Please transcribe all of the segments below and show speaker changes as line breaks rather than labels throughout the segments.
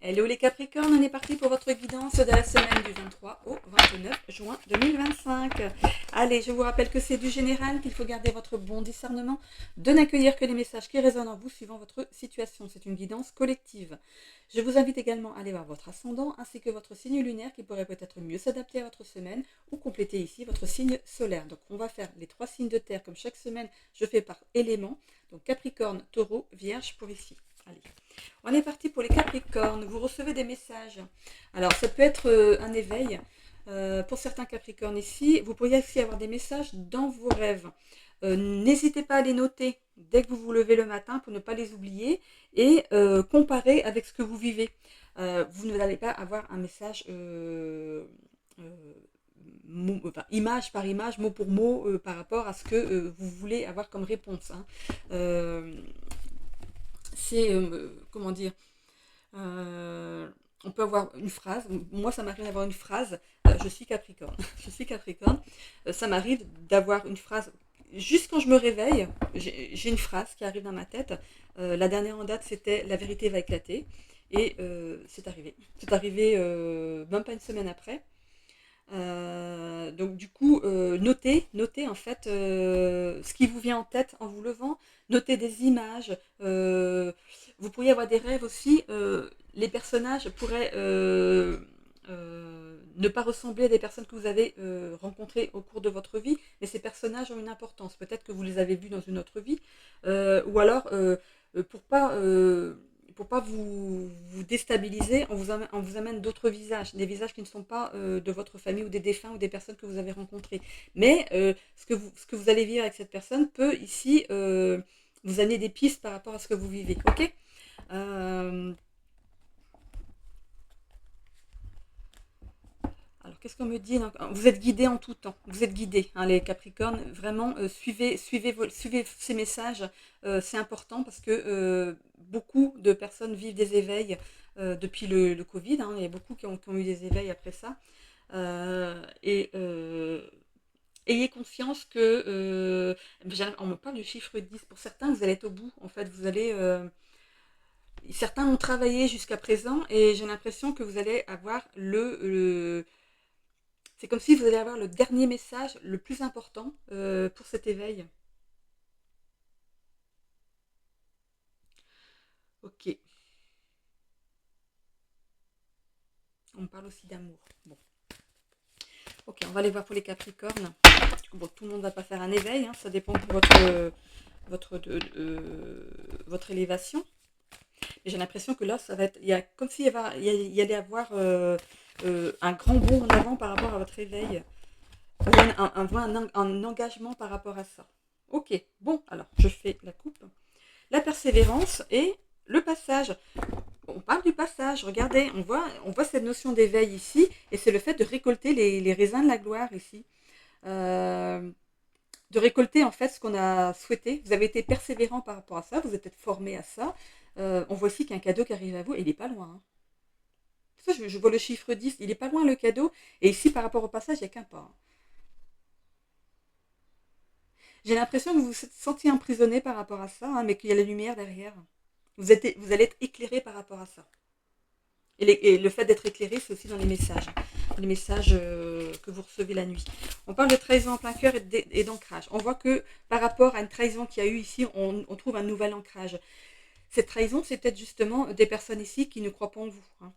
Hello les Capricornes, on est parti pour votre guidance de la semaine du 23 au 29 juin 2025. Allez, je vous rappelle que c'est du général, qu'il faut garder votre bon discernement, de n'accueillir que les messages qui résonnent en vous suivant votre situation. C'est une guidance collective. Je vous invite également à aller voir votre ascendant ainsi que votre signe lunaire qui pourrait peut-être mieux s'adapter à votre semaine ou compléter ici votre signe solaire. Donc on va faire les 3 signes de terre comme chaque semaine, je fais par élément. Donc Capricorne, Taureau, Vierge pour ici. Allez. On est parti pour les Capricornes. Vous recevez des messages. Alors, ça peut être un éveil. Pour certains Capricornes ici, vous pourriez aussi avoir des messages dans vos rêves. N'hésitez pas à les noter dès que vous vous levez le matin pour ne pas les oublier et comparer avec ce que vous vivez. Vous n'allez pas avoir un message image par image, mot pour mot, par rapport à ce que vous voulez avoir comme réponse. Hein. C'est, comment dire, on peut avoir une phrase, moi ça m'arrive d'avoir une phrase, je suis Capricorne, je suis Capricorne, ça m'arrive d'avoir une phrase, juste quand je me réveille, j'ai une phrase qui arrive dans ma tête, la dernière en date c'était « la vérité va éclater » et c'est arrivé même pas une semaine après. Donc du coup, notez en fait ce qui vous vient en tête en vous levant, notez des images, vous pourriez avoir des rêves aussi, les personnages pourraient ne pas ressembler à des personnes que vous avez rencontrées au cours de votre vie, mais ces personnages ont une importance, peut-être que vous les avez vus dans une autre vie, ou alors pour pas... pour pas vous déstabiliser, on vous amène d'autres visages, des visages qui ne sont pas de votre famille ou des défunts ou des personnes que vous avez rencontrées. Mais ce que vous allez vivre avec cette personne peut ici vous amener des pistes par rapport à ce que vous vivez. Ok. Alors, qu'est-ce qu'on me dit? Vous êtes guidés en tout temps. Vous êtes guidés, hein, les Capricornes. Vraiment, suivez ces messages. C'est important parce que beaucoup de personnes vivent des éveils depuis le Covid. Hein. Il y a beaucoup qui ont eu des éveils après ça. Et ayez conscience que, on me parle du chiffre 10. Pour certains, vous allez être au bout. En fait, vous allez... certains ont travaillé jusqu'à présent et j'ai l'impression que vous allez avoir c'est comme si vous allez avoir le dernier message, le plus important pour cet éveil. Ok. On me parle aussi d'amour. Bon. Ok, on va aller voir pour les Capricornes. Bon, tout le monde ne va pas faire un éveil, hein, ça dépend de votre élévation. Mais j'ai l'impression que là, ça va être, il y a comme s'il y allait avoir un grand bond en avant par rapport à votre éveil. Un engagement par rapport à ça. Ok, bon, alors je fais la coupe. La persévérance et le passage. On parle du passage, regardez, on voit cette notion d'éveil ici, et c'est le fait de récolter les raisins de la gloire ici. De récolter en fait ce qu'on a souhaité. Vous avez été persévérant par rapport à ça, vous êtes peut-être formé à ça. On voit ici qu'il y a un cadeau qui arrive à vous, et il n'est pas loin. Hein. Ça, je vois le chiffre 10, il n'est pas loin le cadeau, et ici par rapport au passage, il n'y a qu'un pas. Hein. J'ai l'impression que vous vous êtes senti emprisonné par rapport à ça, hein, mais qu'il y a la lumière derrière. Vous allez être éclairé par rapport à ça. Et le fait d'être éclairé, c'est aussi dans les messages que vous recevez la nuit. On parle de trahison en plein cœur et d'ancrage. On voit que par rapport à une trahison qu'il y a eu ici, on trouve un nouvel ancrage. Cette trahison, c'est peut-être justement des personnes ici qui ne croient pas en vous. Hein.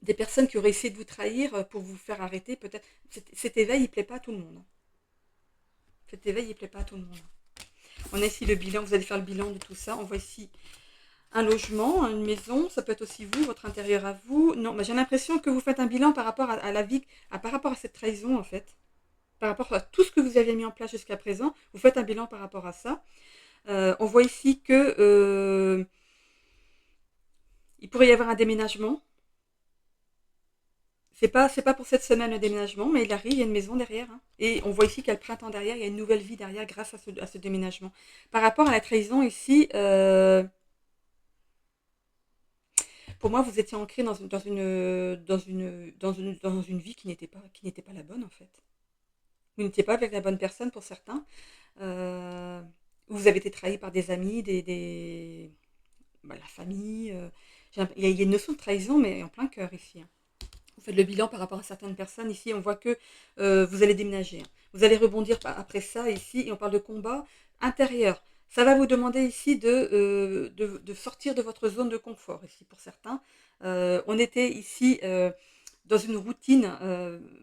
Des personnes qui auraient essayé de vous trahir pour vous faire arrêter, peut-être. Cet éveil, il ne plaît pas à tout le monde. Cet éveil, il ne plaît pas à tout le monde. On a ici le bilan, vous allez faire le bilan de tout ça. On voit ici un logement, une maison, ça peut être aussi vous, votre intérieur à vous. Non, mais j'ai l'impression que vous faites un bilan par rapport à la vie, par rapport à cette trahison en fait. Par rapport à tout ce que vous aviez mis en place jusqu'à présent, vous faites un bilan par rapport à ça. On voit ici que il pourrait y avoir un déménagement. C'est pas pour cette semaine le déménagement, mais il arrive, il y a une maison derrière. Hein. Et on voit ici qu'il y a le printemps derrière, il y a une nouvelle vie derrière grâce à ce déménagement. Par rapport à la trahison ici, pour moi, vous étiez ancré dans une vie qui n'était pas la bonne en fait. Vous n'étiez pas avec la bonne personne pour certains. Vous avez été trahi par des amis, la famille. Il y a une notion de trahison, mais en plein cœur ici, hein. Vous faites le bilan par rapport à certaines personnes. Ici, on voit que vous allez déménager, hein. Vous allez rebondir après ça ici, et on parle de combat intérieur. Ça va vous demander ici de sortir de votre zone de confort, ici pour certains. On était ici dans une routine,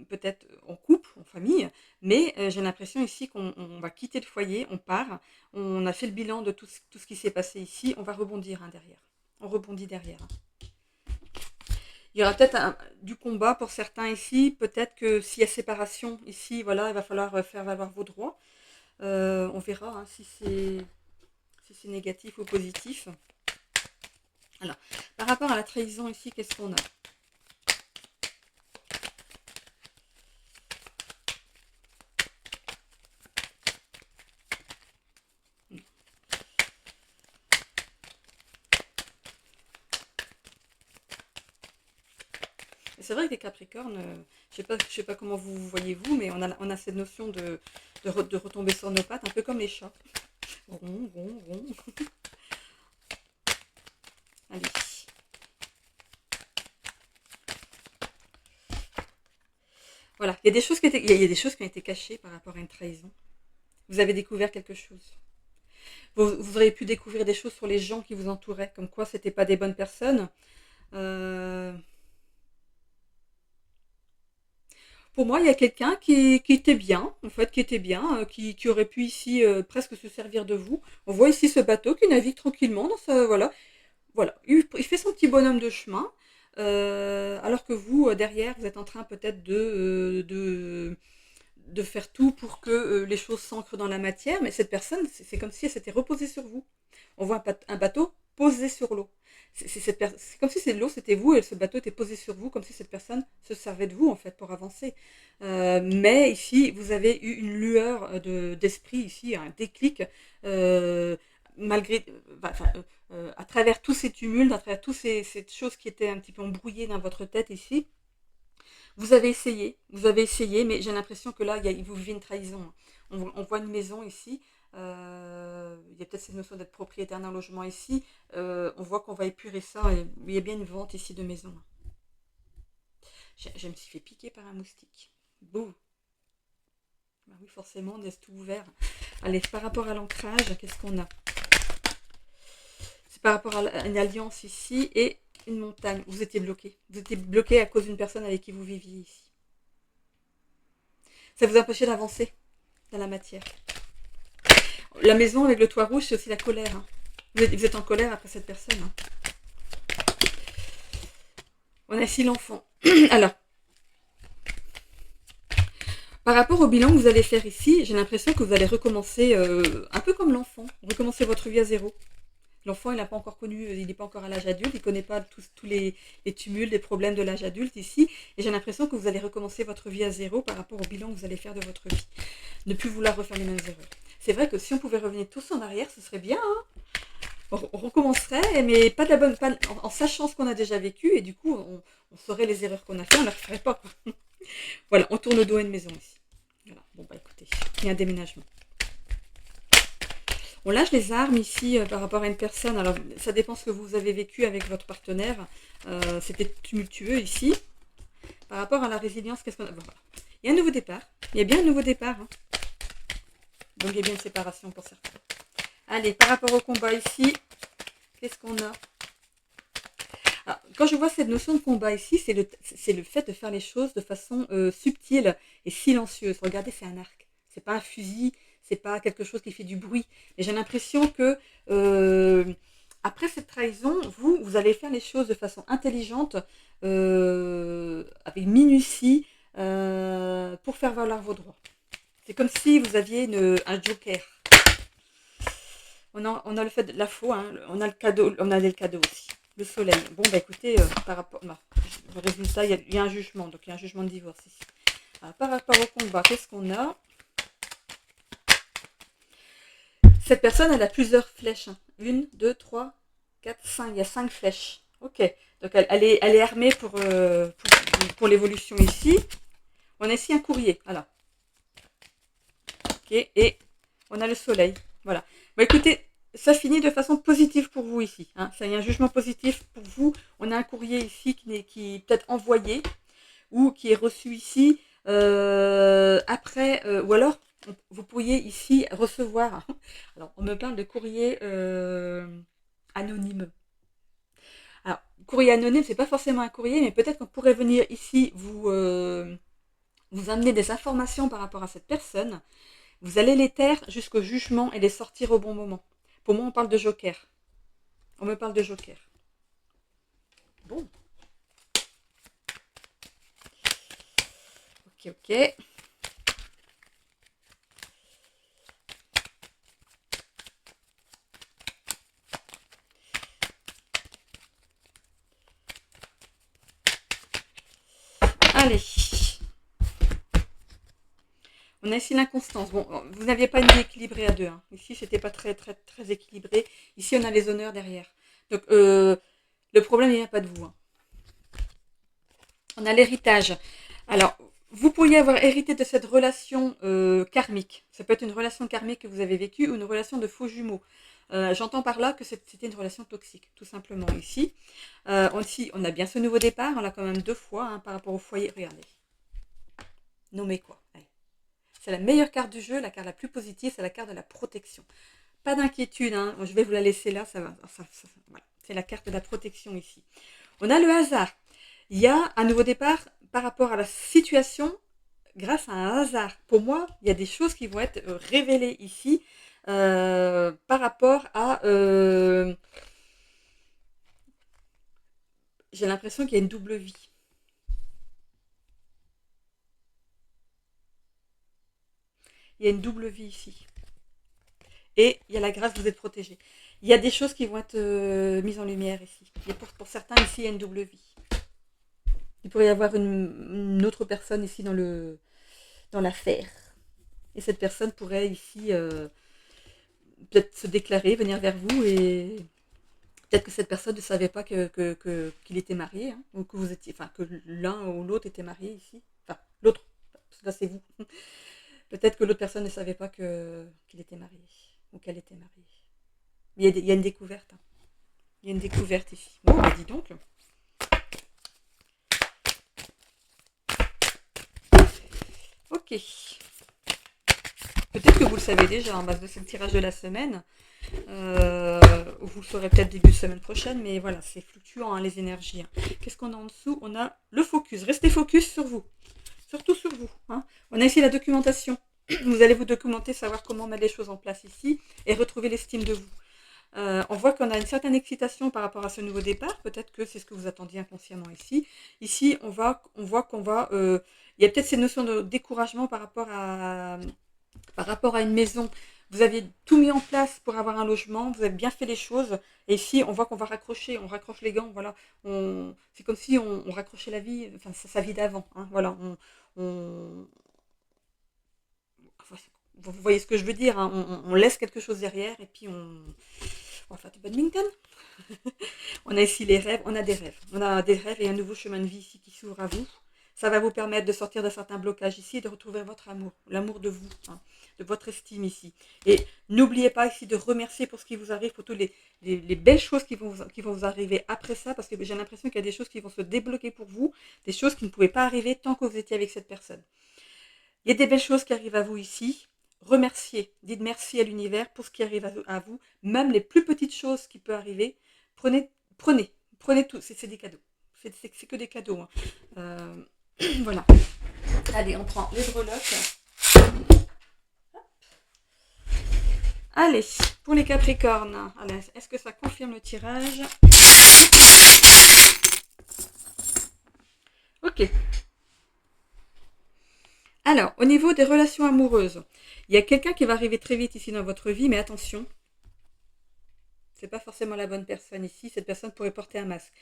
peut-être en couple, en famille, mais j'ai l'impression ici qu'on va quitter le foyer, on part, on a fait le bilan de tout ce qui s'est passé ici, on va rebondir, hein, derrière. On rebondit derrière, hein. Il y aura peut-être du combat pour certains ici. Peut-être que s'il y a séparation ici, voilà, il va falloir faire valoir vos droits. On verra, hein, si c'est négatif ou positif. Alors, par rapport à la trahison ici, qu'est-ce qu'on a? C'est vrai que les Capricornes, je sais pas comment vous voyez vous, mais on a cette notion de retomber sur nos pattes, un peu comme les chats. Rond, rond, rond. Allez. Voilà, il y a des choses il y a des choses qui ont été cachées par rapport à une trahison. Vous avez découvert quelque chose. Vous auriez pu découvrir des choses sur les gens qui vous entouraient, comme quoi c'était pas des bonnes personnes. Euh, Pour moi, il y a quelqu'un qui était bien, en fait, qui était bien, qui aurait pu ici presque se servir de vous. On voit ici ce bateau qui navigue tranquillement dans voilà. Voilà, il fait son petit bonhomme de chemin, alors que vous, derrière, vous êtes en train peut-être de faire tout pour que les choses s'ancrent dans la matière, mais cette personne, c'est comme si elle s'était reposée sur vous. On voit un bateau posé sur l'eau. C'est comme si l'eau c'était vous et ce bateau était posé sur vous, comme si cette personne se servait de vous en fait pour avancer. Mais ici, vous avez eu une lueur d'esprit ici, un déclic, malgré, à travers tous ces tumultes, à travers toutes ces choses qui étaient un petit peu embrouillées dans votre tête ici. Vous avez essayé, mais j'ai l'impression que là, vous vivez une trahison, hein. On voit une maison ici. Il y a peut-être cette notion d'être propriétaire d'un logement ici. On voit qu'on va épurer ça. Il y a bien une vente ici de maison. Je me suis fait piquer par un moustique. Bouh. Bah oui, forcément, on laisse tout ouvert. Allez, par rapport à l'ancrage, qu'est-ce qu'on a? C'est par rapport à une alliance ici et une montagne. Vous étiez bloqué. Vous étiez bloqué à cause d'une personne avec qui vous viviez ici. Ça vous empêchait d'avancer dans la matière. La maison avec le toit rouge, c'est aussi la colère, hein. Vous êtes en colère après cette personne, hein. On a ici l'enfant. Alors, par rapport au bilan que vous allez faire ici, j'ai l'impression que vous allez recommencer un peu comme l'enfant. Recommencer votre vie à zéro. L'enfant, il n'a pas encore connu, il n'est pas encore à l'âge adulte, il ne connaît pas tous les tumultes, les problèmes de l'âge adulte ici. Et j'ai l'impression que vous allez recommencer votre vie à zéro par rapport au bilan que vous allez faire de votre vie. Ne plus vouloir refaire les mêmes erreurs. C'est vrai que si on pouvait revenir tous en arrière, ce serait bien, hein. On recommencerait, mais pas de la bonne, en sachant ce qu'on a déjà vécu, et du coup, on saurait les erreurs qu'on a fait, on ne les referait pas, quoi. Voilà, on tourne le dos à une maison ici. Voilà. Bon, bah écoutez, il y a un déménagement. On lâche les armes ici par rapport à une personne. Alors, ça dépend ce que vous avez vécu avec votre partenaire. C'était tumultueux ici. Par rapport à la résilience, qu'est-ce qu'on a? Bon, voilà. Il y a un nouveau départ. Il y a bien un nouveau départ, hein. Donc, il y a bien une séparation pour certains. Allez, par rapport au combat ici, qu'est-ce qu'on a? Alors, quand je vois cette notion de combat ici, c'est le fait de faire les choses de façon subtile et silencieuse. Regardez, c'est un arc. C'est pas un fusil, c'est pas quelque chose qui fait du bruit. Mais j'ai l'impression que après cette trahison, vous allez faire les choses de façon intelligente, avec minutie, pour faire valoir vos droits. C'est comme si vous aviez un joker. On a le fait de la faux, hein, on a le cadeau aussi. Le soleil. Bon, bah écoutez, par rapport. Non, le résultat, il y a un jugement, donc il y a un jugement de divorce ici. Alors, par rapport au combat, qu'est-ce qu'on a? Cette personne, elle a plusieurs flèches, hein. 1, 2, 3, 4, 5. Il y a 5 flèches. Ok. Donc elle est armée pour l'évolution ici. On a ici un courrier. Voilà. Ok. Et on a le soleil. Voilà. Bon, écoutez, ça finit de façon positive pour vous ici. Hein. Ça y a un jugement positif pour vous. On a un courrier ici qui est peut-être envoyé ou qui est reçu ici. Après, ou alors, vous pourriez ici recevoir. Alors, on me parle de courrier anonyme. Alors, courrier anonyme, c'est pas forcément un courrier, mais peut-être qu'on pourrait venir ici vous amener des informations par rapport à cette personne. Vous allez les taire jusqu'au jugement et les sortir au bon moment. Pour moi, on parle de joker. On me parle de joker. Bon. Ok, ok. Allez. On a ici l'inconstance. Bon, vous n'aviez pas une vie équilibrée à deux. Hein. Ici, c'était pas très équilibré. Ici, on a les honneurs derrière. Donc, le problème, il n'y a pas de vous. Hein. On a l'héritage. Alors, vous pourriez avoir hérité de cette relation karmique. Ça peut être une relation karmique que vous avez vécue ou une relation de faux jumeaux. J'entends par là que c'était une relation toxique, tout simplement ici. On a bien ce nouveau départ. On l'a quand même 2 fois hein, par rapport au foyer. Regardez. Nommez quoi. Allez. C'est la meilleure carte du jeu, la carte la plus positive, c'est la carte de la protection. Pas d'inquiétude, hein. Je vais vous la laisser là, ça va. Voilà. C'est la carte de la protection ici. On a le hasard. Il y a un nouveau départ par rapport à la situation grâce à un hasard. Pour moi, il y a des choses qui vont être révélées ici par rapport à... j'ai l'impression qu'il y a une double vie. Il y a une double vie ici. Et il y a la grâce, vous êtes protégé. Il y a des choses qui vont être mises en lumière ici. Et pour certains, ici, il y a une double vie. Il pourrait y avoir une autre personne ici dans l'affaire. Et cette personne pourrait ici peut-être se déclarer, venir vers vous et peut-être que cette personne ne savait pas qu'il était marié, hein, ou que vous étiez, enfin que l'un ou l'autre était marié ici. Enfin, l'autre, parce que là c'est vous. Peut-être que l'autre personne ne savait pas qu'il était marié ou qu'elle était mariée. Il y a une découverte. Hein. Il y a une découverte ici. Bon, bah dis donc. Ok. Peut-être que vous le savez déjà en base de ce tirage de la semaine. Vous le saurez peut-être début de semaine prochaine, mais voilà, c'est fluctuant hein, les énergies. Hein. Qu'est-ce qu'on a en dessous? On a le focus. Restez focus sur vous. Surtout sur vous. Hein. On a ici la documentation. Vous allez vous documenter, savoir comment mettre les choses en place ici et retrouver l'estime de vous. On voit qu'on a une certaine excitation par rapport à ce nouveau départ. Peut-être que c'est ce que vous attendiez inconsciemment ici. Ici, on voit qu'on va... il y a peut-être ces notions de découragement par rapport à une maison. Vous aviez tout mis en place pour avoir un logement, vous avez bien fait les choses, et ici on voit qu'on va raccrocher, on raccroche les gants, voilà. C'est comme si on raccrochait la vie, enfin sa vie d'avant, hein, voilà. Vous voyez ce que je veux dire, hein, on laisse quelque chose derrière, et puis on va faire du badminton. On a ici les rêves, on a des rêves. On a des rêves et un nouveau chemin de vie ici qui s'ouvre à vous. Ça va vous permettre de sortir de certains blocages ici et de retrouver votre amour, l'amour de vous, hein, de votre estime ici. Et n'oubliez pas ici de remercier pour ce qui vous arrive, pour toutes les belles choses qui vont vous arriver après ça, parce que j'ai l'impression qu'il y a des choses qui vont se débloquer pour vous, des choses qui ne pouvaient pas arriver tant que vous étiez avec cette personne. Il y a des belles choses qui arrivent à vous ici. Remerciez, dites merci à l'univers pour ce qui arrive à vous, même les plus petites choses qui peuvent arriver. Prenez tout, c'est des cadeaux. C'est que des cadeaux. Hein. Voilà. Allez, on prend les breloques. Allez, pour les Capricornes. Allez, est-ce que ça confirme le tirage? Ok. Alors, au niveau des relations amoureuses, il y a quelqu'un qui va arriver très vite ici dans votre vie, mais attention, c'est pas forcément la bonne personne ici. Cette personne pourrait porter un masque.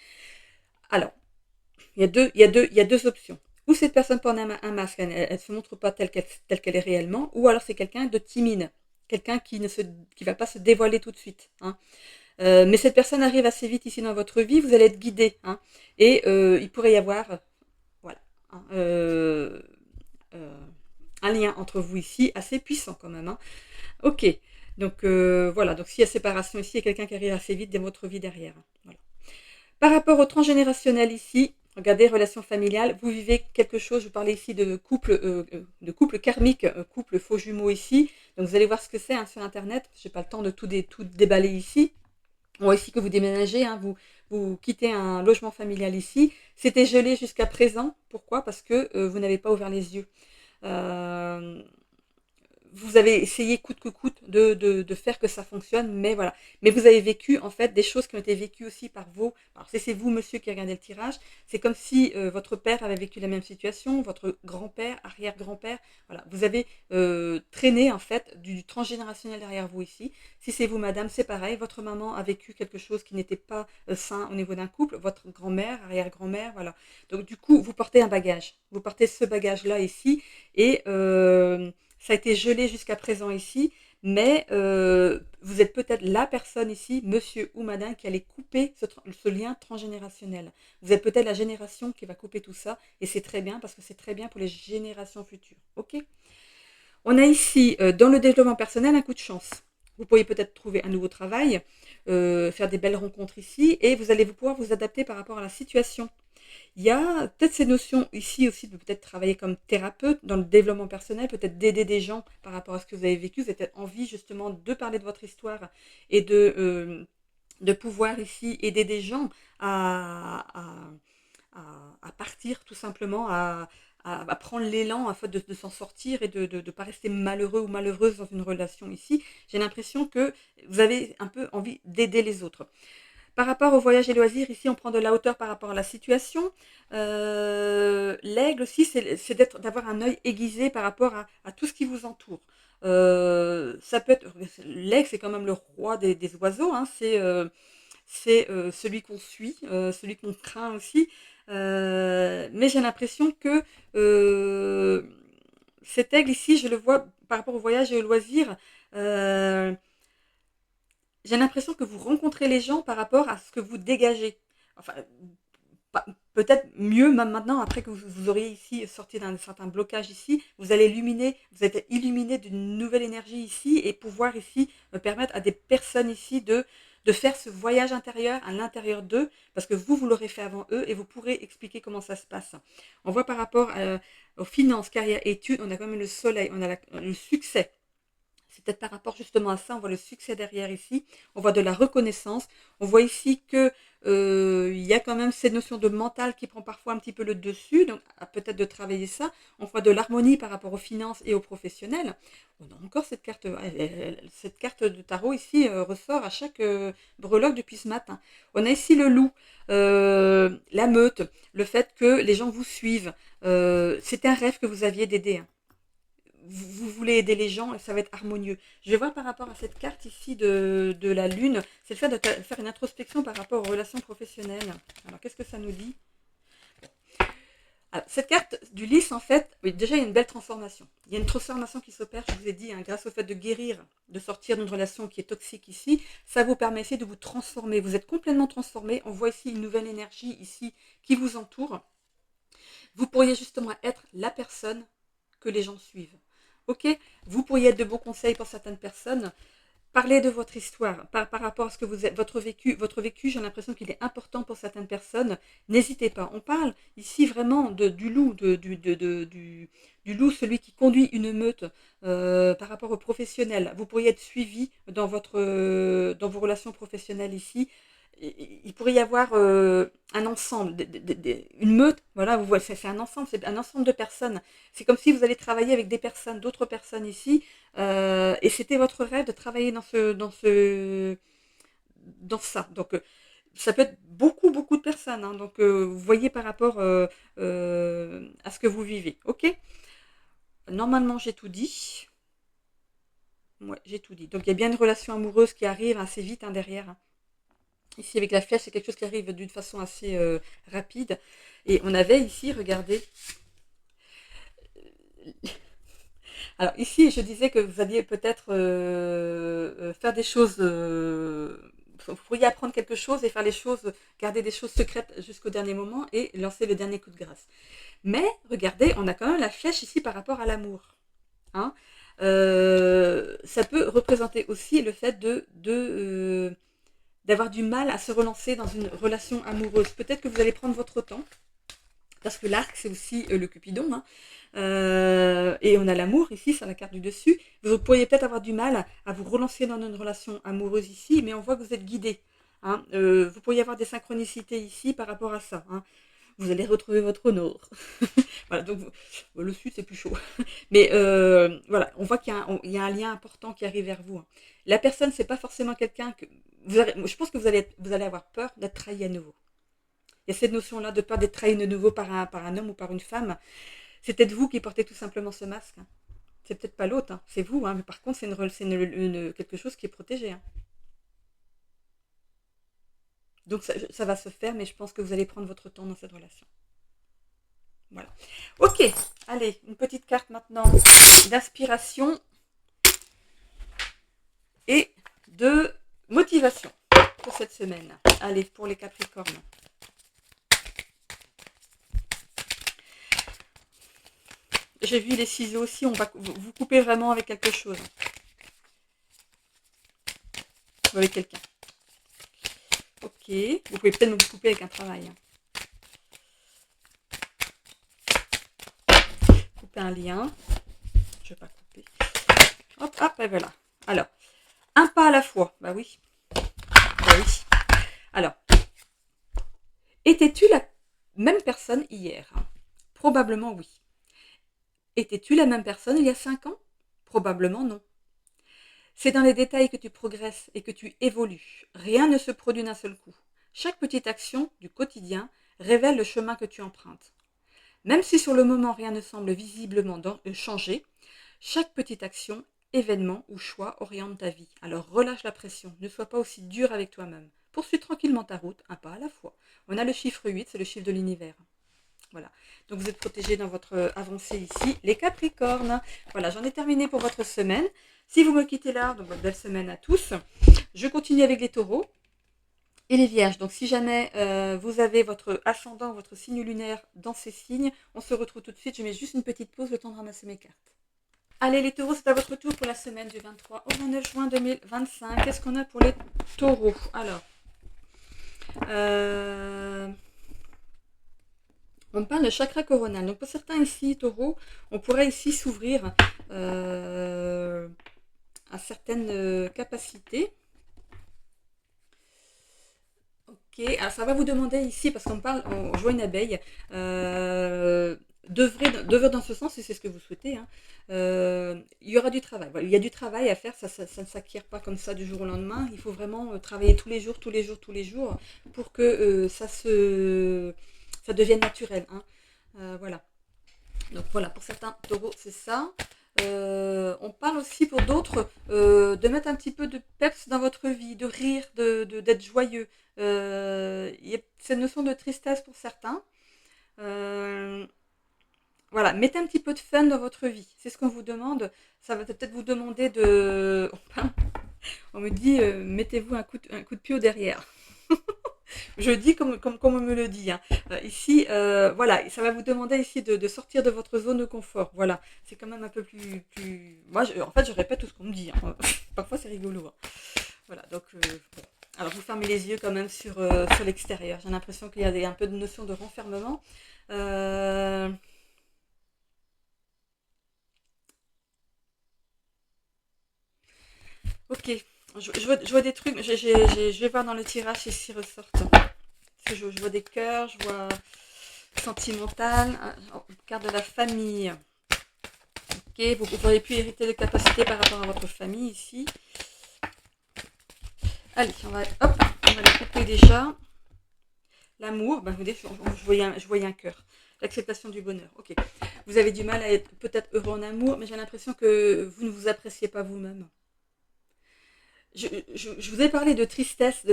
Alors, il y a deux options. Ou cette personne porte un masque, elle ne se montre pas telle qu'elle est réellement, ou alors c'est quelqu'un de timide, quelqu'un qui va pas se dévoiler tout de suite. Hein. Mais cette personne arrive assez vite ici dans votre vie, vous allez être guidé. Hein, et il pourrait y avoir voilà, hein, un lien entre vous ici assez puissant quand même. Hein. Ok. Donc voilà, donc s'il y a séparation ici, il y a quelqu'un qui arrive assez vite dans votre vie derrière. Voilà. Par rapport au transgénérationnel ici, regardez, relation familiale, vous vivez quelque chose, je vous parlais ici de couple karmique, couple faux jumeaux ici. Donc vous allez voir ce que c'est hein, sur internet, je n'ai pas le temps de tout déballer ici. On voit ici que vous déménagez, hein, vous quittez un logement familial ici. C'était gelé jusqu'à présent. Pourquoi? Parce que vous n'avez pas ouvert les yeux. Euh, vous avez essayé coûte que coûte de faire que ça fonctionne, mais voilà. Mais vous avez vécu en fait des choses qui ont été vécues aussi par vous. Alors c'est vous, monsieur, qui regardez le tirage. C'est comme si votre père avait vécu la même situation, votre grand-père, arrière-grand-père. Voilà, vous avez traîné en fait du transgénérationnel derrière vous ici. Si c'est vous, madame, c'est pareil. Votre maman a vécu quelque chose qui n'était pas sain au niveau d'un couple. Votre grand-mère, arrière-grand-mère, voilà. Donc du coup, vous portez un bagage. Vous portez ce bagage-là ici et ça a été gelé jusqu'à présent ici, mais vous êtes peut-être la personne ici, monsieur ou madame, qui allait couper ce lien transgénérationnel. Vous êtes peut-être la génération qui va couper tout ça, et c'est très bien parce que c'est très bien pour les générations futures. Ok? On a ici, dans le développement personnel, un coup de chance. Vous pourriez peut-être trouver un nouveau travail, faire des belles rencontres ici, et vous allez pouvoir vous adapter par rapport à la situation. Il y a peut-être ces notions ici aussi de peut-être travailler comme thérapeute dans le développement personnel, peut-être d'aider des gens par rapport à ce que vous avez vécu. Vous avez peut-être envie justement de parler de votre histoire et de pouvoir ici aider des gens à partir tout simplement, à prendre l'élan afin de s'en sortir et de ne pas rester malheureux ou malheureuse dans une relation ici. J'ai l'impression que vous avez un peu envie d'aider les autres. Par rapport au voyage et loisirs, ici on prend de la hauteur par rapport à la situation. L'aigle aussi, c'est d'avoir un œil aiguisé par rapport à tout ce qui vous entoure. Ça peut être l'aigle, c'est quand même le roi des oiseaux. Hein, c'est celui qu'on suit, celui qu'on craint aussi. Mais j'ai l'impression que cet aigle ici, je le vois par rapport au voyage et au loisir. J'ai l'impression que vous rencontrez les gens par rapport à ce que vous dégagez. Enfin, peut-être mieux même maintenant, après que vous auriez ici sorti d'un certain blocage ici, vous allez vous êtes illuminé d'une nouvelle énergie ici et pouvoir ici permettre à des personnes ici de faire ce voyage intérieur à l'intérieur d'eux, parce que vous l'aurez fait avant eux et vous pourrez expliquer comment ça se passe. On voit par rapport aux finances, carrière, études, on a quand même le soleil, on a le succès. C'est peut-être par rapport justement à ça, on voit le succès derrière ici, on voit de la reconnaissance, on voit ici que il y a quand même cette notion de mental qui prend parfois un petit peu le dessus, donc peut-être de travailler ça. On voit de l'harmonie par rapport aux finances et aux professionnels. On a encore cette carte de tarot ici ressort à chaque breloque depuis ce matin. On a ici le loup, la meute, le fait que les gens vous suivent. C'était un rêve que vous aviez d'aider, hein. Vous voulez aider les gens et ça va être harmonieux. Je vais voir par rapport à cette carte ici de la lune, c'est le fait de faire une introspection par rapport aux relations professionnelles. Alors qu'est-ce que ça nous dit? Alors, cette carte du lys, en fait, oui, déjà il y a une belle transformation. Il y a une transformation qui s'opère, je vous ai dit, hein, grâce au fait de guérir, de sortir d'une relation qui est toxique ici, ça vous permet ici de vous transformer. Vous êtes complètement transformé. On voit ici une nouvelle énergie ici qui vous entoure. Vous pourriez justement être la personne que les gens suivent. Ok, vous pourriez être de bons conseils pour certaines personnes. Parlez de votre histoire par rapport à ce que vous êtes, votre vécu, j'ai l'impression qu'il est important pour certaines personnes. N'hésitez pas. On parle ici vraiment du loup, du loup, celui qui conduit une meute par rapport aux professionnels. Vous pourriez être suivi dans vos relations professionnelles ici. Il pourrait y avoir un ensemble, une meute, voilà, vous voyez, c'est un ensemble de personnes. C'est comme si vous allez travailler avec des personnes, d'autres personnes ici, et c'était votre rêve de travailler dans ça. Donc, ça peut être beaucoup, beaucoup de personnes. Hein, donc, vous voyez par rapport à ce que vous vivez. Ok? Normalement, j'ai tout dit. Ouais, j'ai tout dit. Donc, il y a bien une relation amoureuse qui arrive assez vite hein, derrière. Hein. Ici, avec la flèche, c'est quelque chose qui arrive d'une façon assez rapide. Et on avait ici, regardez. Alors ici, je disais que vous alliez peut-être faire des choses. Vous pourriez apprendre quelque chose et faire les choses, garder des choses secrètes jusqu'au dernier moment et lancer le dernier coup de grâce. Mais regardez, on a quand même la flèche ici par rapport à l'amour. Hein. ça peut représenter aussi le fait d'avoir du mal à se relancer dans une relation amoureuse. Peut-être que vous allez prendre votre temps, parce que l'arc, c'est aussi le Cupidon, hein. Et on a l'amour ici, c'est la carte du dessus. Vous pourriez peut-être avoir du mal à vous relancer dans une relation amoureuse ici, mais on voit que vous êtes guidé, hein. Vous pourriez avoir des synchronicités ici par rapport à ça, hein. Vous allez retrouver votre nord. Voilà, donc le sud c'est plus chaud. Mais voilà, on voit qu'il y a un lien important qui arrive vers vous, hein. La personne, c'est pas forcément quelqu'un que je pense que vous allez avoir peur d'être trahi à nouveau. Il y a cette notion-là de peur d'être trahi de nouveau par un homme ou par une femme. C'est peut-être vous qui portez tout simplement ce masque, hein. C'est peut-être pas l'autre, hein. C'est vous, hein. Mais par contre, quelque chose qui est protégé, hein. Donc ça va se faire, mais je pense que vous allez prendre votre temps dans cette relation. Voilà. Ok, allez, une petite carte maintenant d'inspiration et de motivation pour cette semaine. Allez, pour les Capricornes. J'ai vu les ciseaux aussi, on va vous couper vraiment avec quelque chose. Ou avec quelqu'un. Ok, vous pouvez peut-être vous couper avec un travail. Couper un lien. Je ne vais pas couper. Hop, hop, et voilà. Alors, un pas à la fois. Bah oui. Bah oui. Alors, étais-tu la même personne hier? Probablement oui. Étais-tu la même personne il y a 5 ans? Probablement non. C'est dans les détails que tu progresses et que tu évolues. Rien ne se produit d'un seul coup. Chaque petite action du quotidien révèle le chemin que tu empruntes. Même si sur le moment rien ne semble visiblement changer, chaque petite action, événement ou choix oriente ta vie. Alors relâche la pression, ne sois pas aussi dur avec toi-même. Poursuis tranquillement ta route, un pas à la fois. On a le chiffre 8, c'est le chiffre de l'univers. Voilà. Donc vous êtes protégés dans votre avancée ici, les Capricornes. Voilà, j'en ai terminé pour votre semaine. Si vous me quittez là, donc belle semaine à tous. Je continue avec les taureaux et les vierges. Donc si jamais vous avez votre ascendant, votre signe lunaire dans ces signes, on se retrouve tout de suite. Je mets juste une petite pause, le temps de ramasser mes cartes. Allez les taureaux, c'est à votre tour pour la semaine du 23 au 29 juin 2025. Qu'est-ce qu'on a pour les taureaux? Alors, on parle de chakra coronal. Donc pour certains ici, taureaux, on pourrait ici s'ouvrir à certaines capacités. Ok, alors ça va vous demander ici, parce on voit une abeille, d'œuvrer dans ce sens, et c'est ce que vous souhaitez, hein. Il y aura du travail. Voilà, il y a du travail à faire, ça ne s'acquiert pas comme ça du jour au lendemain. Il faut vraiment travailler tous les jours, pour que ça devienne naturel, hein. Voilà. Donc voilà, pour certains taureaux, c'est ça. On parle aussi pour d'autres de mettre un petit peu de peps dans votre vie, de rire, d'être joyeux. Il y a cette notion de tristesse pour certains. Voilà, mettez un petit peu de fun dans votre vie. C'est ce qu'on vous demande. Ça va peut-être vous demander de... On me dit, mettez-vous un coup de pied au derrière. Je dis comme on me le dit, hein. Ici, voilà, ça va vous demander ici de sortir de votre zone de confort. Voilà, c'est quand même un peu plus... Moi, en fait, je répète tout ce qu'on me dit, hein. Parfois, c'est rigolo, hein. Voilà, donc... Bon. Alors, vous fermez les yeux quand même sur l'extérieur. J'ai l'impression qu'il y a un peu de notion de renfermement. Ok, je vois des trucs. Je vais voir dans le tirage si s'y ressortent. Parce que je vois des cœurs, je vois sentimental, carte de la famille. Ok, vous auriez pu hériter de capacités par rapport à votre famille ici. Allez, on va les couper déjà. L'amour, ben, je voyais un cœur. L'acceptation du bonheur. Ok. Vous avez du mal à être peut-être heureux en amour, mais j'ai l'impression que vous ne vous appréciez pas vous-même. Je vous ai parlé de tristesse, de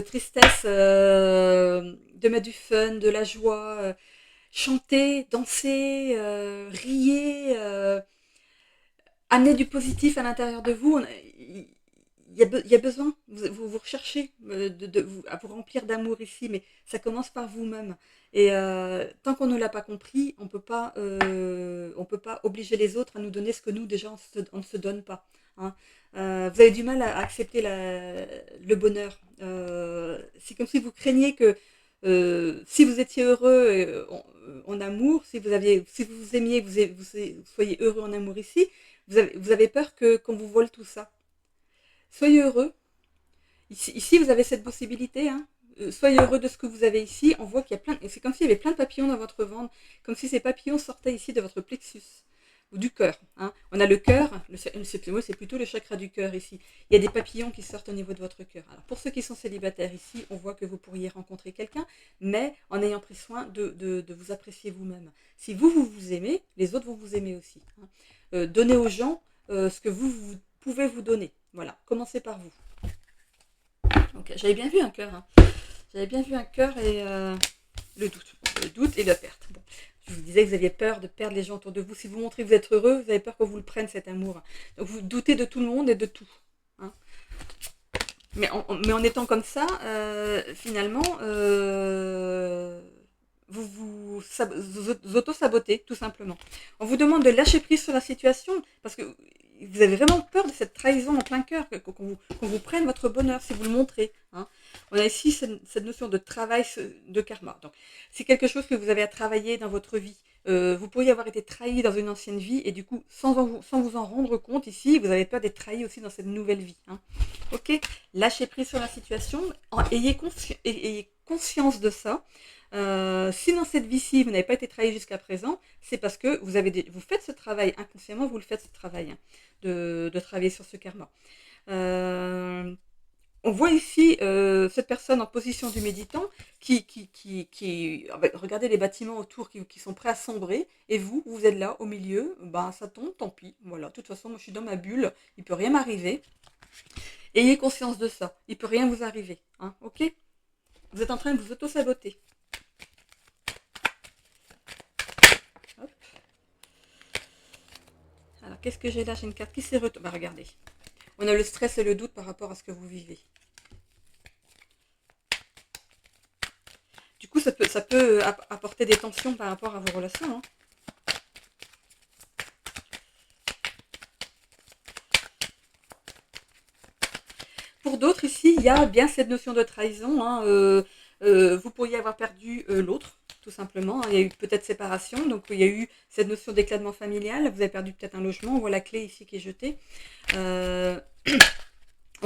mettre du fun, de la joie, chanter, danser, riez, amener du positif à l'intérieur de vous. Il il y a besoin, vous recherchez à vous remplir d'amour ici, mais ça commence par vous-même. Et tant qu'on ne l'a pas compris, on peut pas obliger les autres à nous donner ce que nous, déjà, on ne se donne pas. Hein. Vous avez du mal à accepter le bonheur. C'est comme si vous craigniez que si vous étiez heureux en amour, si vous vous aimiez, vous soyez heureux en amour ici, vous avez peur qu'on vous vole tout ça. Soyez heureux. Ici, vous avez cette possibilité. Hein. Soyez heureux de ce que vous avez ici. On voit qu'il y a c'est comme s'il y avait plein de papillons dans votre ventre, comme si ces papillons sortaient ici de votre plexus ou du cœur. Hein. On a le cœur, c'est plutôt le chakra du cœur ici. Il y a des papillons qui sortent au niveau de votre cœur. Alors pour ceux qui sont célibataires ici, on voit que vous pourriez rencontrer quelqu'un, mais en ayant pris soin de vous apprécier vous-même. Si vous aimez, les autres vont vous aimer aussi. Hein. Donnez aux gens ce que vous pouvez vous donner. Voilà, commencez par vous. Donc j'avais bien vu un cœur. Hein. J'avais bien vu un cœur et le doute et la perte. Bon. Je vous disais que vous aviez peur de perdre les gens autour de vous. Si vous montrez que vous êtes heureux, vous avez peur qu'on vous le prenne, cet amour. Donc vous doutez de tout le monde et de tout. Hein. Mais en étant comme ça, finalement, vous auto-sabotez, tout simplement. On vous demande de lâcher prise sur la situation, parce que vous avez vraiment peur de cette trahison en plein cœur, qu'on vous prenne votre bonheur si vous le montrez. Hein. On a ici cette notion de travail de karma. Donc, c'est quelque chose que vous avez à travailler dans votre vie. Vous pourriez avoir été trahi dans une ancienne vie et du coup, sans vous en rendre compte, ici, vous avez peur d'être trahi aussi dans cette nouvelle vie. Hein. Ok, lâchez prise sur la situation, ayez conscience de ça. Si dans cette vie-ci, vous n'avez pas été trahi jusqu'à présent, c'est parce que vous faites ce travail inconsciemment, vous le faites ce travail, hein, de travailler sur ce karma. On voit ici cette personne en position du méditant regardez les bâtiments autour qui sont prêts à sombrer, et vous êtes là au milieu, ben ça tombe, tant pis, voilà, de toute façon moi je suis dans ma bulle, il ne peut rien m'arriver. Ayez conscience de ça, il ne peut rien vous arriver, hein, ok? Vous êtes en train de vous auto-saboter. Hop. Alors qu'est-ce que j'ai là? J'ai une carte qui s'est retournée, bah, regardez. On a le stress et le doute par rapport à ce que vous vivez. Du coup, ça peut apporter des tensions par rapport à vos relations. Hein. Pour d'autres, ici, il y a bien cette notion de trahison. Hein. Vous pourriez avoir perdu l'autre, tout simplement. Il y a eu peut-être séparation, donc il y a eu cette notion d'éclatement familial. Vous avez perdu peut-être un logement. On voit la clé ici qui est jetée.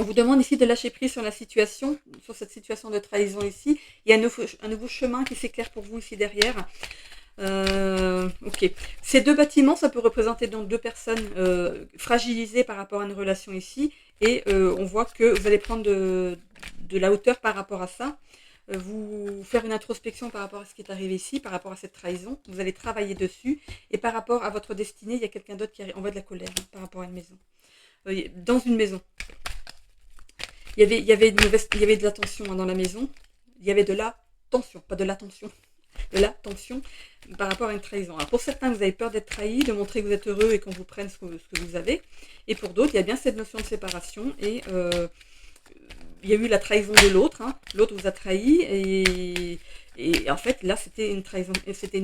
On vous demande ici de lâcher prise sur la situation, sur cette situation de trahison ici. Il y a un nouveau chemin qui s'éclaire pour vous ici derrière. Ok. Ces deux bâtiments, ça peut représenter donc deux personnes fragilisées par rapport à une relation ici. Et on voit que vous allez prendre de la hauteur par rapport à ça. Vous faire une introspection par rapport à ce qui est arrivé ici, par rapport à cette trahison. Vous allez travailler dessus. Et par rapport à votre destinée, il y a quelqu'un d'autre qui arrive. On voit de la colère hein, par rapport à une maison. Dans une maison. Il y avait de la tension hein, dans la maison. Il y avait de la tension, pas de l'attention. De la tension par rapport à une trahison. Alors pour certains, vous avez peur d'être trahi, de montrer que vous êtes heureux et qu'on vous prenne ce que vous avez. Et pour d'autres, il y a bien cette notion de séparation. Et il y a eu la trahison de l'autre. Hein. L'autre vous a trahi. Et en fait, là, c'était une trahison. C'était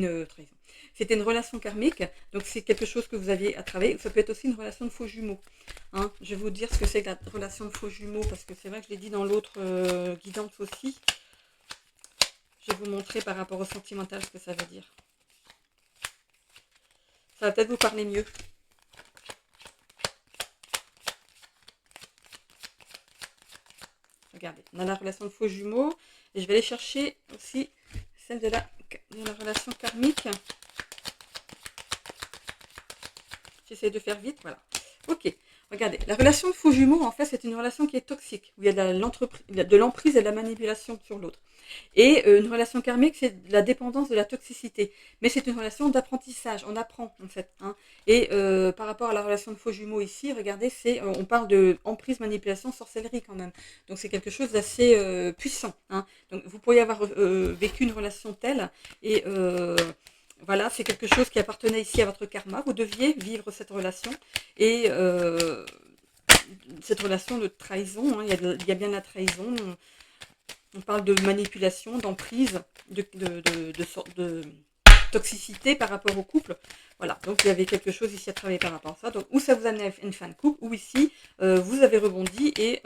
une relation karmique. Donc c'est quelque chose que vous aviez à travailler. Ça peut être aussi une relation de faux jumeaux. Hein. Je vais vous dire ce que c'est que la relation de faux jumeaux. Parce que c'est vrai que je l'ai dit dans l'autre guidance aussi. Je vais vous montrer par rapport au sentimental ce que ça veut dire. Ça va peut-être vous parler mieux. Regardez, on a la relation de faux jumeaux. Et je vais aller chercher aussi celle de la relation karmique. J'essaie de faire vite, voilà. Ok, regardez, la relation de faux jumeaux, en fait, c'est une relation qui est toxique, où il y a de l'emprise et de la manipulation sur l'autre. Et une relation karmique, c'est la dépendance de la toxicité. Mais c'est une relation d'apprentissage, on apprend en fait. Hein. Et par rapport à la relation de faux jumeaux ici, regardez, on parle de emprise, manipulation, sorcellerie quand même. Donc c'est quelque chose d'assez puissant. Hein. Donc vous pourriez avoir vécu une relation telle et... voilà, c'est quelque chose qui appartenait ici à votre karma. Vous deviez vivre cette relation et cette relation de trahison, hein. Il y a bien de la trahison. On parle de manipulation, d'emprise, de toxicité par rapport au couple. Voilà, donc il y avait quelque chose ici à travailler par rapport à ça. Donc, ou ça vous amène à une fin de couple, ou ici, vous avez rebondi et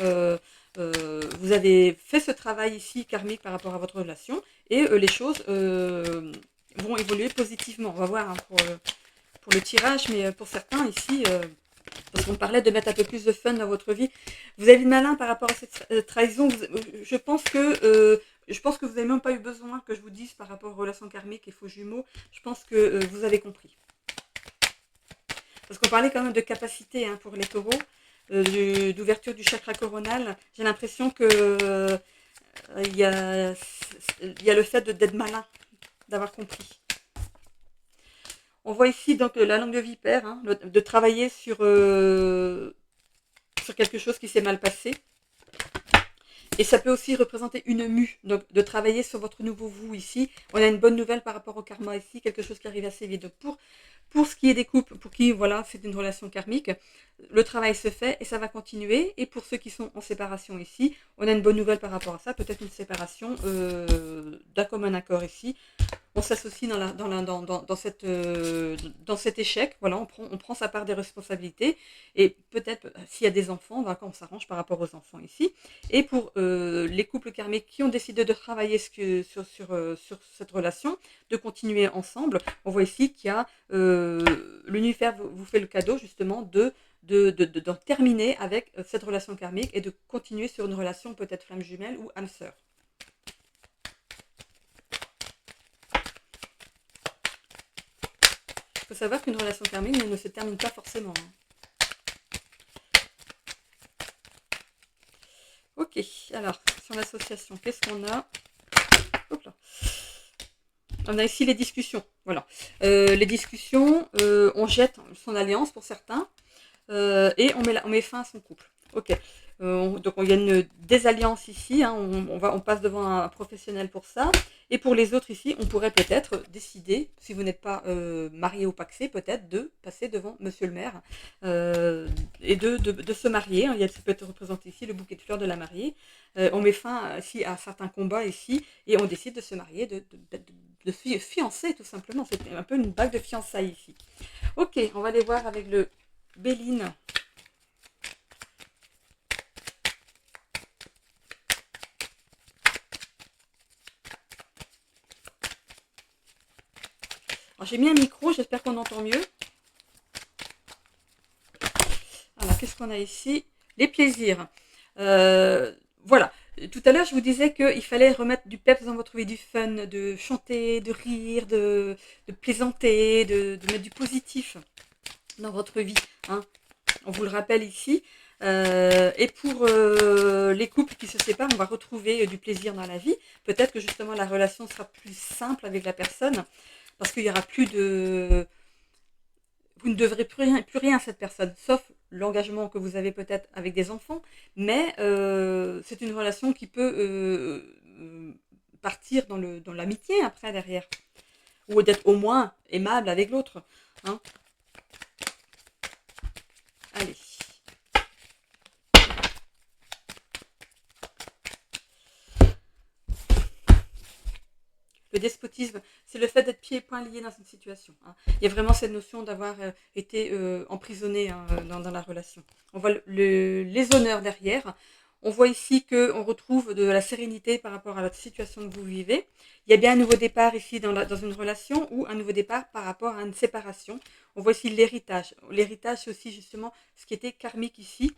vous avez fait ce travail ici karmique par rapport à votre relation, et les choses vont évoluer positivement. On va voir, hein, pour le tirage, mais pour certains ici, parce qu'on parlait de mettre un peu plus de fun dans votre vie, vous avez le malin par rapport à cette trahison. Je pense que vous n'avez même pas eu besoin que je vous dise par rapport aux relations karmiques et faux jumeaux. Je pense que vous avez compris. Parce qu'on parlait quand même de capacité, hein, pour les taureaux, d'ouverture du chakra coronal. J'ai l'impression que il y a le fait d'être malin, d'avoir compris. On voit ici donc la langue de vipère, hein, de travailler sur quelque chose qui s'est mal passé. Et ça peut aussi représenter une mue, donc de travailler sur votre nouveau vous ici. On a une bonne nouvelle par rapport au karma ici, quelque chose qui arrive assez vite. Donc pour ce qui est des couples, pour qui voilà, c'est une relation karmique, le travail se fait et ça va continuer. Et pour ceux qui sont en séparation ici, on a une bonne nouvelle par rapport à ça, peut-être une séparation d'un commun accord ici. On s'associe dans cet échec. Voilà, on prend sa part des responsabilités. Et peut-être, s'il y a des enfants, on s'arrange par rapport aux enfants ici. Et pour les couples karmiques qui ont décidé de travailler sur cette relation, de continuer ensemble, on voit ici qu'il y a l'univers vous fait le cadeau justement d'en terminer avec cette relation karmique et de continuer sur une relation peut-être flamme jumelle ou âme sœur. Il faut savoir qu'une relation karmique ne se termine pas forcément, hein. Ok, alors, sur l'association, qu'est-ce qu'on a? Hop là. On a ici les discussions. Voilà. Les discussions, on jette son alliance pour certains, et on met fin à son couple. Ok. Donc il y a une désalliance ici, hein, on passe devant un professionnel pour ça. Et pour les autres ici, on pourrait peut-être décider, si vous n'êtes pas marié ou pacsé, peut-être de passer devant monsieur le maire et de se marier. Ça peut être représenté ici le bouquet de fleurs de la mariée. On met fin ici à certains combats ici et on décide de se marier, de fiancer tout simplement. C'est un peu une bague de fiançailles ici. Ok, on va aller voir avec le Béline. J'ai mis un micro, j'espère qu'on entend mieux. Alors, qu'est-ce qu'on a ici? Les plaisirs. Voilà. Tout à l'heure, je vous disais qu'il fallait remettre du peps dans votre vie, du fun, de chanter, de rire, de plaisanter, de mettre du positif dans votre vie, hein. On vous le rappelle ici. Et pour les couples qui se séparent, on va retrouver du plaisir dans la vie. Peut-être que justement la relation sera plus simple avec la personne parce qu'il n'y aura plus de... Vous ne devrez plus rien à cette personne, sauf l'engagement que vous avez peut-être avec des enfants, mais c'est une relation qui peut partir dans l'amitié après, derrière. Ou d'être au moins aimable avec l'autre, hein. Allez. Le despotisme, c'est le fait d'être pieds et poings liés dans une situation, hein. Il y a vraiment cette notion d'avoir été emprisonné, hein, dans la relation. On voit les honneurs derrière. On voit ici qu'on retrouve de la sérénité par rapport à la situation que vous vivez. Il y a bien un nouveau départ ici dans une relation ou un nouveau départ par rapport à une séparation. On voit ici l'héritage. L'héritage, c'est aussi justement ce qui était karmique ici.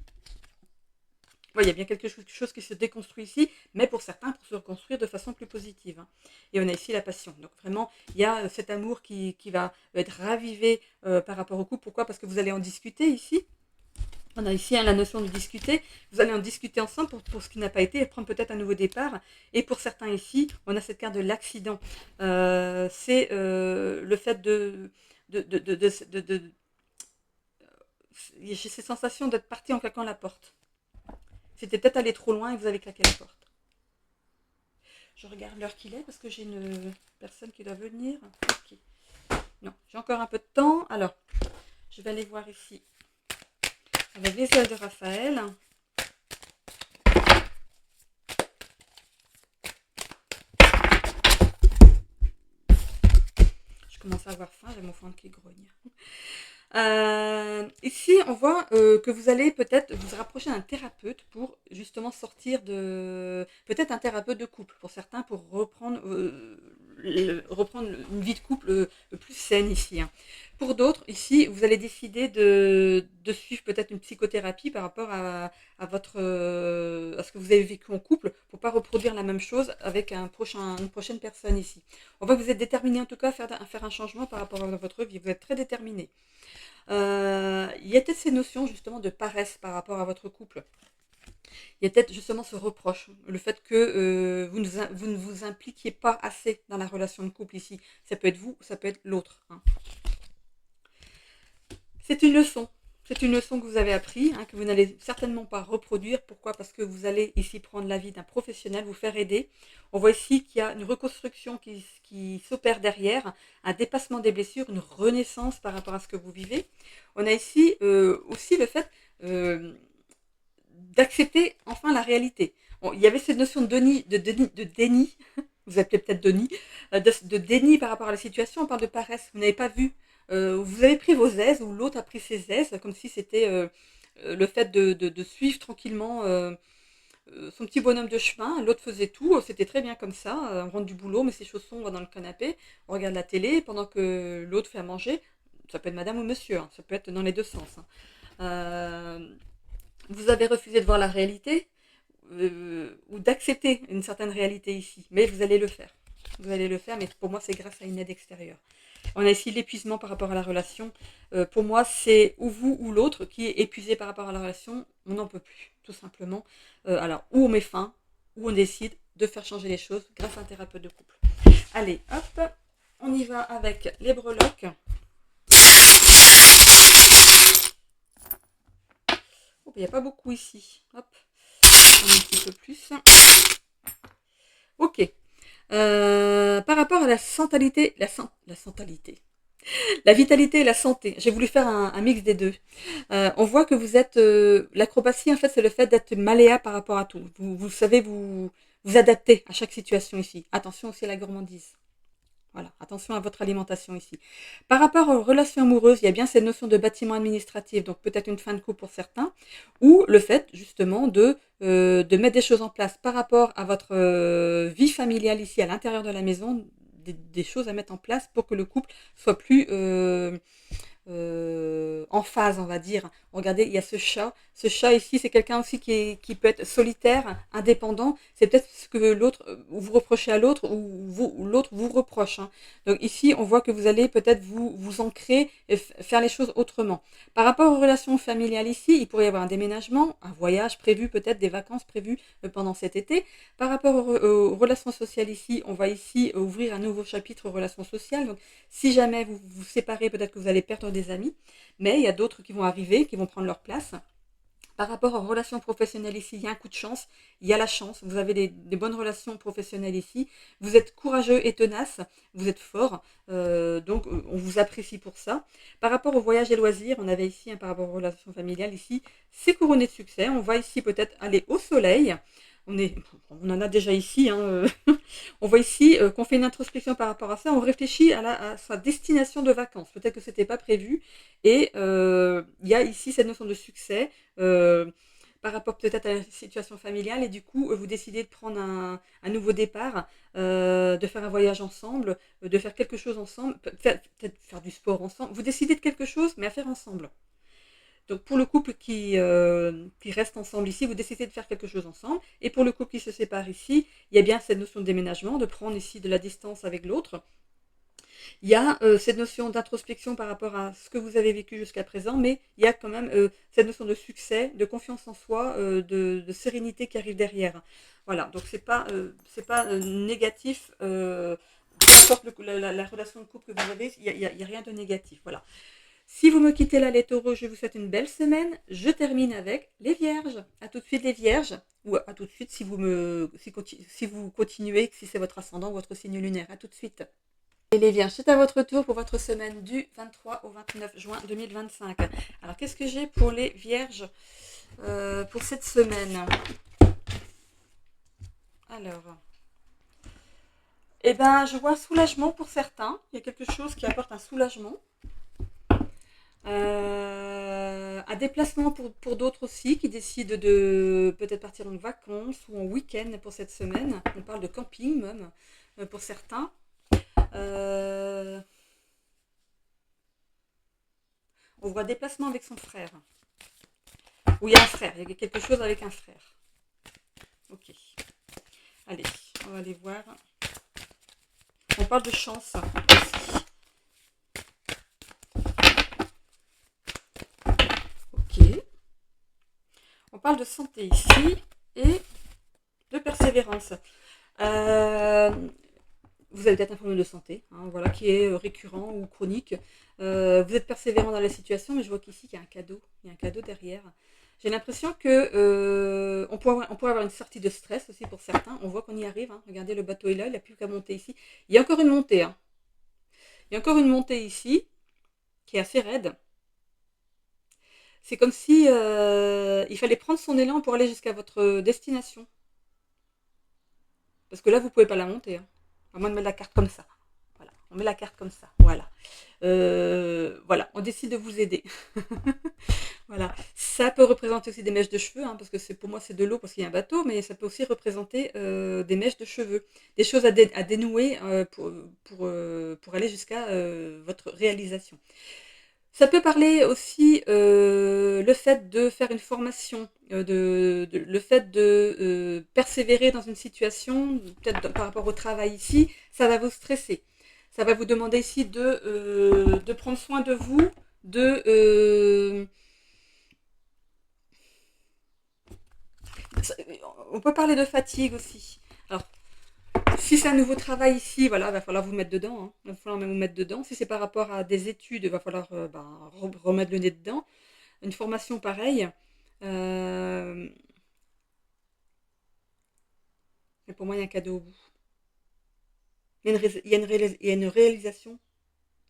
Ouais, il y a bien quelque chose qui se déconstruit ici, mais pour certains, pour se reconstruire de façon plus positive, hein. Et on a ici la passion. Donc vraiment, il y a cet amour qui va être ravivé par rapport au couple. Pourquoi? Parce que vous allez en discuter ici. On a ici, hein, la notion de discuter. Vous allez en discuter ensemble pour ce qui n'a pas été et prendre peut-être un nouveau départ. Et pour certains ici, on a cette carte de l'accident. C'est le fait j'ai cette sensation d'être parti en claquant la porte. C'était peut-être aller trop loin et vous avez claqué la porte. Je regarde l'heure qu'il est parce que j'ai une personne qui doit venir. Okay. Non, j'ai encore un peu de temps. Alors, je vais aller voir ici avec les ailes de Raphaël. Je commence à avoir faim, j'ai mon ventre qui grogne. Ici, on voit que vous allez peut-être vous rapprocher d'un thérapeute pour justement sortir de... Peut-être un thérapeute de couple pour certains, pour reprendre une vie de couple plus saine ici. Hein. Pour d'autres, ici, vous allez décider de suivre peut-être une psychothérapie par rapport à à ce que vous avez vécu en couple pour ne pas reproduire la même chose avec une prochaine personne ici. On voit que vous êtes déterminé en tout cas à faire un changement par rapport à votre vie. Vous êtes très déterminé. Il y a peut-être ces notions justement de paresse par rapport à votre couple. Il y a peut-être justement ce reproche, le fait que vous ne vous impliquiez pas assez dans la relation de couple ici. Ça peut être vous ou ça peut être l'autre. Hein. C'est une leçon. C'est une leçon que vous avez appris, hein, que vous n'allez certainement pas reproduire. Pourquoi? Parce que vous allez ici prendre l'avis d'un professionnel, vous faire aider. On voit ici qu'il y a une reconstruction qui s'opère derrière, un dépassement des blessures, une renaissance par rapport à ce que vous vivez. On a ici aussi le fait d'accepter enfin la réalité. Bon, il y avait cette notion de déni, vous appelez peut-être Denis, de déni par rapport à la situation. On parle de paresse, vous n'avez pas vu. Vous avez pris vos aises, ou l'autre a pris ses aises, comme si c'était le fait de suivre tranquillement son petit bonhomme de chemin. L'autre faisait tout, c'était très bien comme ça. On rentre du boulot, met ses chaussons, on va dans le canapé, on regarde la télé, pendant que l'autre fait à manger. Ça peut être madame ou monsieur, hein, ça peut être dans les deux sens. Hein. Vous avez refusé de voir la réalité ou d'accepter une certaine réalité ici, mais vous allez le faire. Vous allez le faire, mais pour moi, c'est grâce à une aide extérieure. On a ici l'épuisement par rapport à la relation. Pour moi, c'est ou vous ou l'autre qui est épuisé par rapport à la relation. On n'en peut plus, tout simplement. Alors, ou on met fin, ou on décide de faire changer les choses grâce à un thérapeute de couple. Allez, hop, on y va avec les breloques. Oh, il n'y a pas beaucoup ici. Hop, un petit peu plus. Ok. Par rapport à la santalité, la vitalité et la santé. J'ai voulu faire un mix des deux. On voit que vous êtes... l'acrobatie, en fait, c'est le fait d'être malléable par rapport à tout. Vous savez vous adapter à chaque situation ici. Attention aussi à la gourmandise. Voilà, attention à votre alimentation ici. Par rapport aux relations amoureuses, il y a bien cette notion de bâtiment administratif, donc peut-être une fin de couple pour certains, ou le fait justement de mettre des choses en place par rapport à votre vie familiale ici à l'intérieur de la maison, des choses à mettre en place pour que le couple soit plus en phase, on va dire. Regardez, il y a ce chat. Ce chat ici, c'est quelqu'un aussi qui peut être solitaire, indépendant. C'est peut-être ce que l'autre, vous reprochez à l'autre ou l'autre vous reproche. Hein. Donc ici, on voit que vous allez peut-être vous ancrer et faire les choses autrement. Par rapport aux relations familiales ici, il pourrait y avoir un déménagement, un voyage prévu, peut-être des vacances prévues pendant cet été. Par rapport aux relations sociales ici, on va ici ouvrir un nouveau chapitre aux relations sociales. Donc si jamais vous vous séparez, peut-être que vous allez perdre des amis, mais il y a d'autres qui vont arriver, qui vont prendre leur place. Par rapport aux relations professionnelles ici, il y a un coup de chance, il y a la chance, vous avez des bonnes relations professionnelles ici, vous êtes courageux et tenace, vous êtes fort, donc on vous apprécie pour ça. Par rapport aux voyages et loisirs, on avait ici, par rapport aux relations familiales ici, c'est couronné de succès, on va ici peut-être aller au soleil, on en a déjà ici, hein, on voit ici qu'on fait une introspection par rapport à ça, on réfléchit à sa destination de vacances, peut-être que ce n'était pas prévu, et il y a ici cette notion de succès, par rapport peut-être à la situation familiale, et du coup vous décidez de prendre un nouveau départ, de faire un voyage ensemble, de faire quelque chose ensemble, peut-être faire du sport ensemble, vous décidez de quelque chose mais à faire ensemble. Donc pour le couple qui reste ensemble ici, vous décidez de faire quelque chose ensemble. Et pour le couple qui se sépare ici, il y a bien cette notion de déménagement, de prendre ici de la distance avec l'autre. Il y a cette notion d'introspection par rapport à ce que vous avez vécu jusqu'à présent, mais il y a quand même cette notion de succès, de confiance en soi, de sérénité qui arrive derrière. Voilà, donc c'est pas négatif. Peu importe la relation de couple que vous avez, il n'y a rien de négatif. Voilà. Si vous me quittez là les taureaux, je vous souhaite une belle semaine. Je termine avec les vierges. À tout de suite les vierges. Ou à tout de suite si vous continuez, si c'est votre ascendant ou votre signe lunaire. À tout de suite. Et les Vierges, c'est à votre tour pour votre semaine du 23 au 29 juin 2025. Alors, qu'est-ce que j'ai pour les Vierges pour cette semaine? Alors, eh ben, je vois un soulagement pour certains. Il y a quelque chose qui apporte un soulagement. Un déplacement pour d'autres aussi qui décident de peut-être partir en vacances ou en week-end pour cette semaine. On parle de camping même pour certains. On voit un déplacement avec son frère. Ou il y a un frère, il y a quelque chose avec un frère. Ok. Allez, on va aller voir. On parle de chance aussi. Ok. On parle de santé ici et de persévérance. Vous avez peut-être un problème de santé, hein, voilà, qui est récurrent ou chronique. Vous êtes persévérant dans la situation, mais je vois qu'ici, il y a un cadeau. Il y a un cadeau derrière. J'ai l'impression que on pourrait avoir une sortie de stress aussi pour certains. On voit qu'on y arrive. Hein. Regardez, le bateau est là, il n'y a plus qu'à monter ici. Il y a encore une montée. Hein. Il y a encore une montée ici, qui est assez raide. C'est comme si il fallait prendre son élan pour aller jusqu'à votre destination. Parce que là, vous ne pouvez pas la monter. Hein. À moins de mettre la carte comme ça. Voilà, on met la carte comme ça. Voilà. Voilà, on décide de vous aider. Voilà. Ça peut représenter aussi des mèches de cheveux, hein, parce que pour moi c'est de l'eau parce qu'il y a un bateau, mais ça peut aussi représenter des mèches de cheveux, des choses à dénouer pour aller jusqu'à votre réalisation. Ça peut parler aussi le fait de faire une formation, le fait de persévérer dans une situation, peut-être par rapport au travail ici, ça va vous stresser. Ça va vous demander ici de prendre soin de vous, on peut parler de fatigue aussi. Alors, si c'est un nouveau travail ici, voilà, il va falloir vous mettre dedans. Hein. Il va falloir même vous mettre dedans. Si c'est par rapport à des études, il va falloir remettre le nez dedans. Une formation pareille. Mais pour moi, il y a un cadeau au bout. Il y a une réalisation.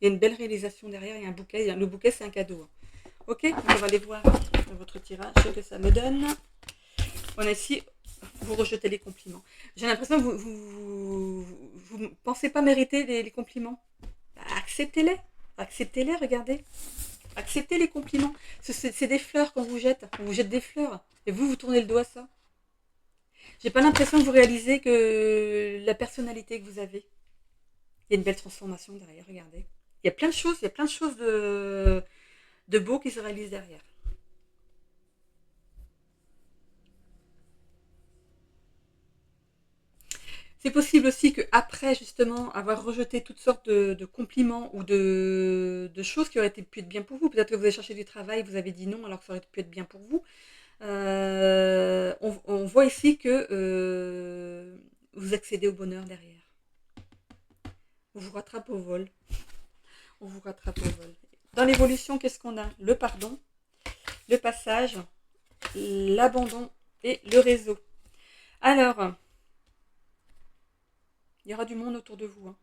Il y a une belle réalisation derrière. Il y a un bouquet. Le bouquet, c'est un cadeau. Ok, on va aller voir votre tirage, ce que ça me donne. On a ici, vous rejetez les compliments. J'ai l'impression que vous ne pensez pas mériter les compliments. Acceptez-les. Acceptez-les, regardez. Acceptez les compliments. C'est des fleurs qu'on vous jette. On vous jette des fleurs. Et vous tournez le dos à ça. J'ai pas l'impression que vous réalisez que la personnalité que vous avez. Il y a une belle transformation derrière, regardez. Il y a plein de choses, de beau qui se réalisent derrière. C'est possible aussi qu'après, justement, avoir rejeté toutes sortes de compliments ou de choses qui auraient pu être bien pour vous, peut-être que vous avez cherché du travail, vous avez dit non alors que ça aurait pu être bien pour vous, on voit ici que vous accédez au bonheur derrière. On vous rattrape au vol. On vous rattrape au vol. Dans l'évolution, qu'est-ce qu'on a? Le pardon, le passage, l'abandon et le réseau. Alors, il y aura du monde autour de vous. Hein.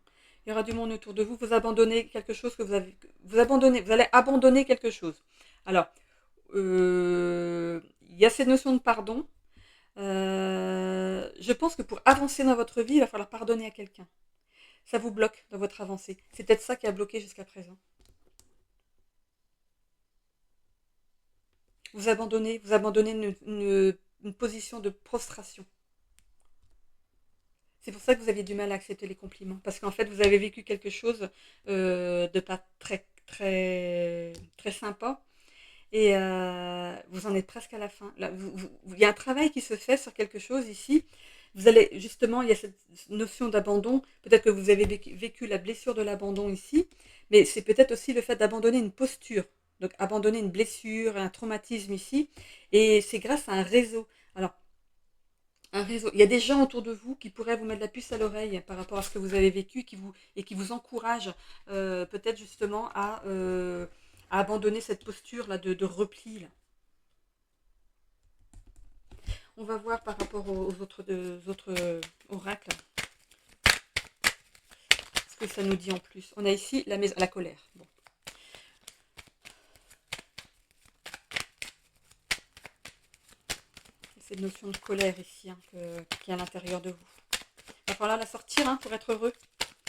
Il y aura du monde autour de vous. Vous abandonnez quelque chose que vous avez. Vous allez abandonner quelque chose. Alors, il y a cette notion de pardon. Je pense que pour avancer dans votre vie, il va falloir pardonner à quelqu'un. Ça vous bloque dans votre avancée. C'est peut-être ça qui a bloqué jusqu'à présent. Vous abandonnez une position de prostration. C'est pour ça que vous aviez du mal à accepter les compliments. Parce qu'en fait, vous avez vécu quelque chose de pas très sympa. Et vous en êtes presque à la fin. Là, il y a un travail qui se fait sur quelque chose ici. Vous allez, justement, il y a cette notion d'abandon. Peut-être que vous avez vécu la blessure de l'abandon ici. Mais c'est peut-être aussi le fait d'abandonner une posture. Donc, abandonner une blessure, un traumatisme ici. Et c'est grâce à un réseau. Alors, un réseau. Il y a des gens autour de vous qui pourraient vous mettre la puce à l'oreille par rapport à ce que vous avez vécu et qui vous encouragent peut-être justement à abandonner cette posture-là de repli. Là. On va voir par rapport aux autres oracles que ça nous dit en plus? On a ici la maison, la colère. Bon. Cette notion de colère ici, hein, qui est à l'intérieur de vous. Il va falloir la sortir, hein, pour être heureux,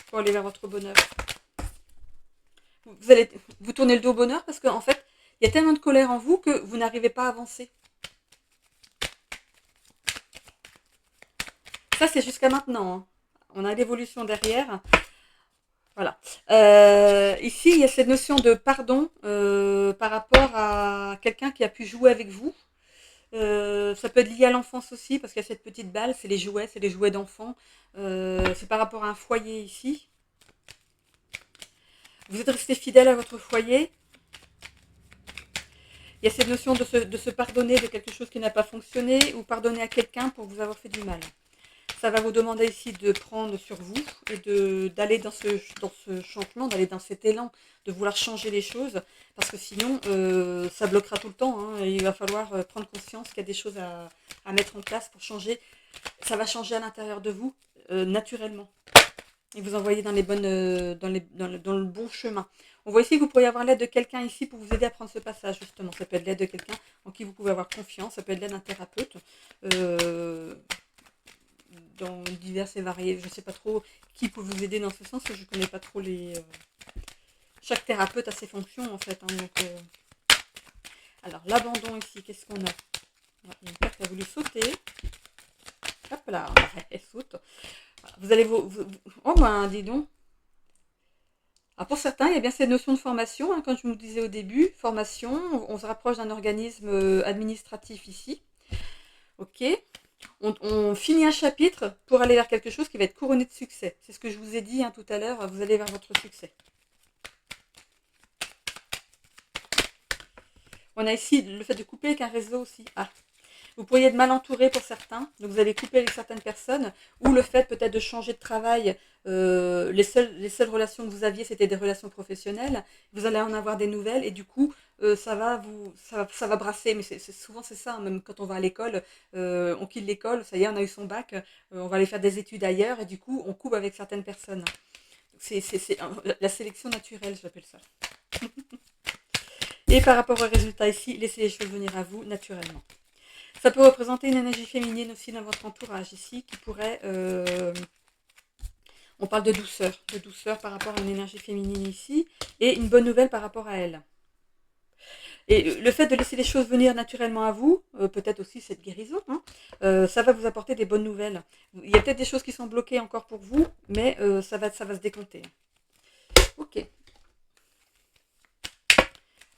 pour aller vers votre bonheur. Vous tournez le dos au bonheur parce qu'en fait, il y a tellement de colère en vous que vous n'arrivez pas à avancer. Ça, c'est jusqu'à maintenant, hein. On a l'évolution derrière. Voilà. Ici, il y a cette notion de pardon par rapport à quelqu'un qui a pu jouer avec vous. Ça peut être lié à l'enfance aussi, parce qu'il y a cette petite balle, c'est les jouets d'enfants. C'est par rapport à un foyer ici. Vous êtes resté fidèle à votre foyer. Il y a cette notion de se pardonner de quelque chose qui n'a pas fonctionné, ou pardonner à quelqu'un pour vous avoir fait du mal. Ça va vous demander ici de prendre sur vous et d'aller dans ce changement, d'aller dans cet élan, de vouloir changer les choses, parce que sinon, ça bloquera tout le temps, hein, et il va falloir prendre conscience qu'il y a des choses à mettre en place pour changer. Ça va changer à l'intérieur de vous, naturellement. Et vous envoyer dans le bon chemin. On voit ici que vous pourriez avoir l'aide de quelqu'un ici pour vous aider à prendre ce passage, justement. Ça peut être l'aide de quelqu'un en qui vous pouvez avoir confiance, ça peut être l'aide d'un thérapeute. Dans divers et variés. Je ne sais pas trop qui peut vous aider dans ce sens, je ne connais pas trop les... Chaque thérapeute a ses fonctions, en fait. Hein, donc, alors, l'abandon ici, qu'est-ce qu'on a? Il y a une carte qui a voulu sauter. Hop là, elle saute. Voilà, vous allez oh ben, dis donc. Alors pour certains, il y a bien cette notion de formation, hein, comme je vous disais au début. Formation, on se rapproche d'un organisme administratif ici. Ok. On finit un chapitre pour aller vers quelque chose qui va être couronné de succès. C'est ce que je vous ai dit, hein, tout à l'heure, vous allez vers votre succès. On a ici le fait de couper avec un réseau aussi. Ah. Vous pourriez être mal entouré pour certains, donc vous allez couper avec certaines personnes, ou le fait peut-être de changer de travail. Les seules relations que vous aviez, c'était des relations professionnelles. Vous allez en avoir des nouvelles, et du coup, ça va brasser. Mais souvent c'est ça, hein, même quand on va à l'école, on quitte l'école, ça y est, on a eu son bac, on va aller faire des études ailleurs, et du coup, on coupe avec certaines personnes. C'est la sélection naturelle, j'appelle ça. Et par rapport au résultat ici, laissez les choses venir à vous naturellement. Ça peut représenter une énergie féminine aussi dans votre entourage ici, qui pourrait... on parle de douceur par rapport à une énergie féminine ici, et une bonne nouvelle par rapport à elle. Et le fait de laisser les choses venir naturellement à vous, peut-être aussi cette guérison, hein, ça va vous apporter des bonnes nouvelles. Il y a peut-être des choses qui sont bloquées encore pour vous, mais ça va se décompter. Ok.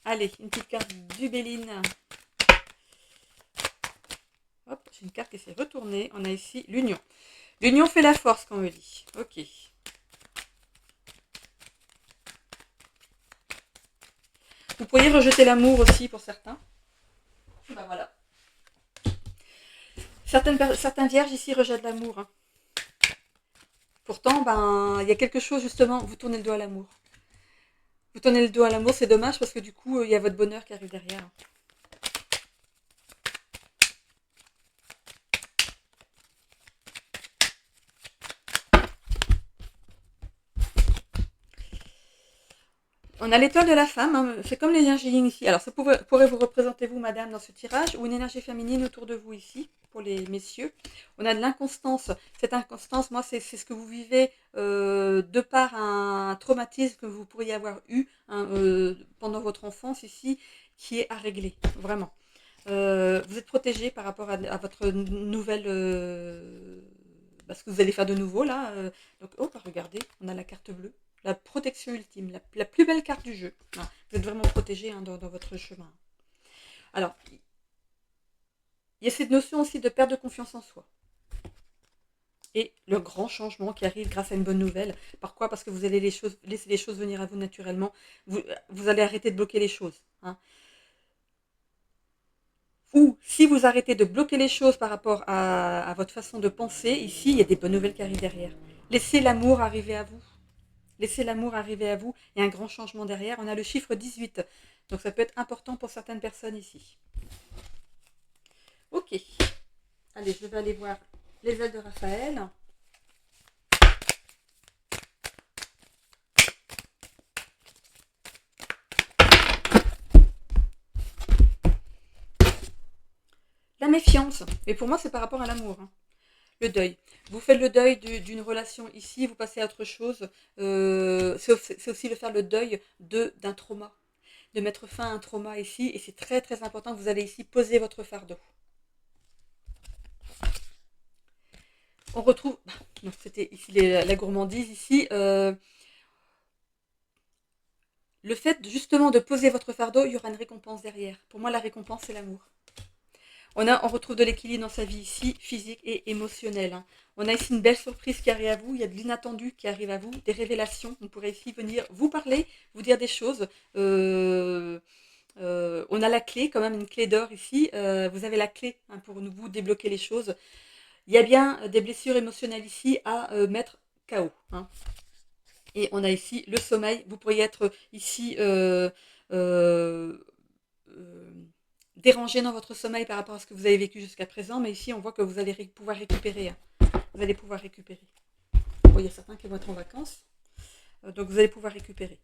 Allez, une petite carte du Béline. Hop, j'ai une carte qui s'est retournée. On a ici l'union. L'union fait la force, qu'on me dit. Ok. Vous pourriez rejeter l'amour aussi pour certains. Ben voilà. Certains vierges ici rejettent l'amour. Hein. Pourtant, ben, il y a quelque chose justement, vous tournez le dos à l'amour. Vous tournez le dos à l'amour, c'est dommage parce que du coup, il y a votre bonheur qui arrive derrière. On a l'étoile de la femme, hein, c'est comme l'énergie yin ici. Alors ça pourrait vous représenter vous, madame, dans ce tirage, ou une énergie féminine autour de vous ici, pour les messieurs. On a de l'inconstance. Cette inconstance, moi, c'est ce que vous vivez de par un traumatisme que vous pourriez avoir eu pendant votre enfance ici, qui est à régler, vraiment. Vous êtes protégé par rapport à votre nouvelle... ce que vous allez faire de nouveau, là. Donc, oh, bah, regardez, on a la carte bleue. La protection ultime, la plus belle carte du jeu. Vous êtes vraiment protégé, hein, dans votre chemin. Alors, il y a cette notion aussi de perte de confiance en soi. Et le grand changement qui arrive grâce à une bonne nouvelle. Pourquoi? Parce que vous allez laisser les choses venir à vous naturellement. Vous allez arrêter de bloquer les choses. Hein. Ou si vous arrêtez de bloquer les choses par rapport à votre façon de penser, ici, il y a des bonnes nouvelles qui arrivent derrière. Laissez l'amour arriver à vous. Laissez l'amour arriver à vous. Il y a un grand changement derrière. On a le chiffre 18. Donc ça peut être important pour certaines personnes ici. Ok. Allez, je vais aller voir les ailes de Raphaël. La méfiance. Mais pour moi, c'est par rapport à l'amour. Hein. Le deuil. Vous faites le deuil d'une relation ici, vous passez à autre chose. C'est aussi de faire le deuil d'un trauma. De mettre fin à un trauma ici. Et c'est très très important que vous allez ici poser votre fardeau. On retrouve... Non, c'était ici la gourmandise. Ici, le fait justement de poser votre fardeau, il y aura une récompense derrière. Pour moi, la récompense, c'est l'amour. On retrouve de l'équilibre dans sa vie ici, physique et émotionnel. Hein. On a ici une belle surprise qui arrive à vous, il y a de l'inattendu qui arrive à vous, des révélations. On pourrait ici venir vous parler, vous dire des choses. On a la clé, quand même une clé d'or ici. Vous avez la clé hein, pour vous débloquer les choses. Il y a bien des blessures émotionnelles ici à mettre KO. Hein. Et on a ici le sommeil. Vous pourriez être ici dérangé dans votre sommeil par rapport à ce que vous avez vécu jusqu'à présent, mais ici on voit que vous allez pouvoir récupérer. Hein. Vous allez pouvoir récupérer. Bon, il y a certains qui vont être en vacances, donc vous allez pouvoir récupérer.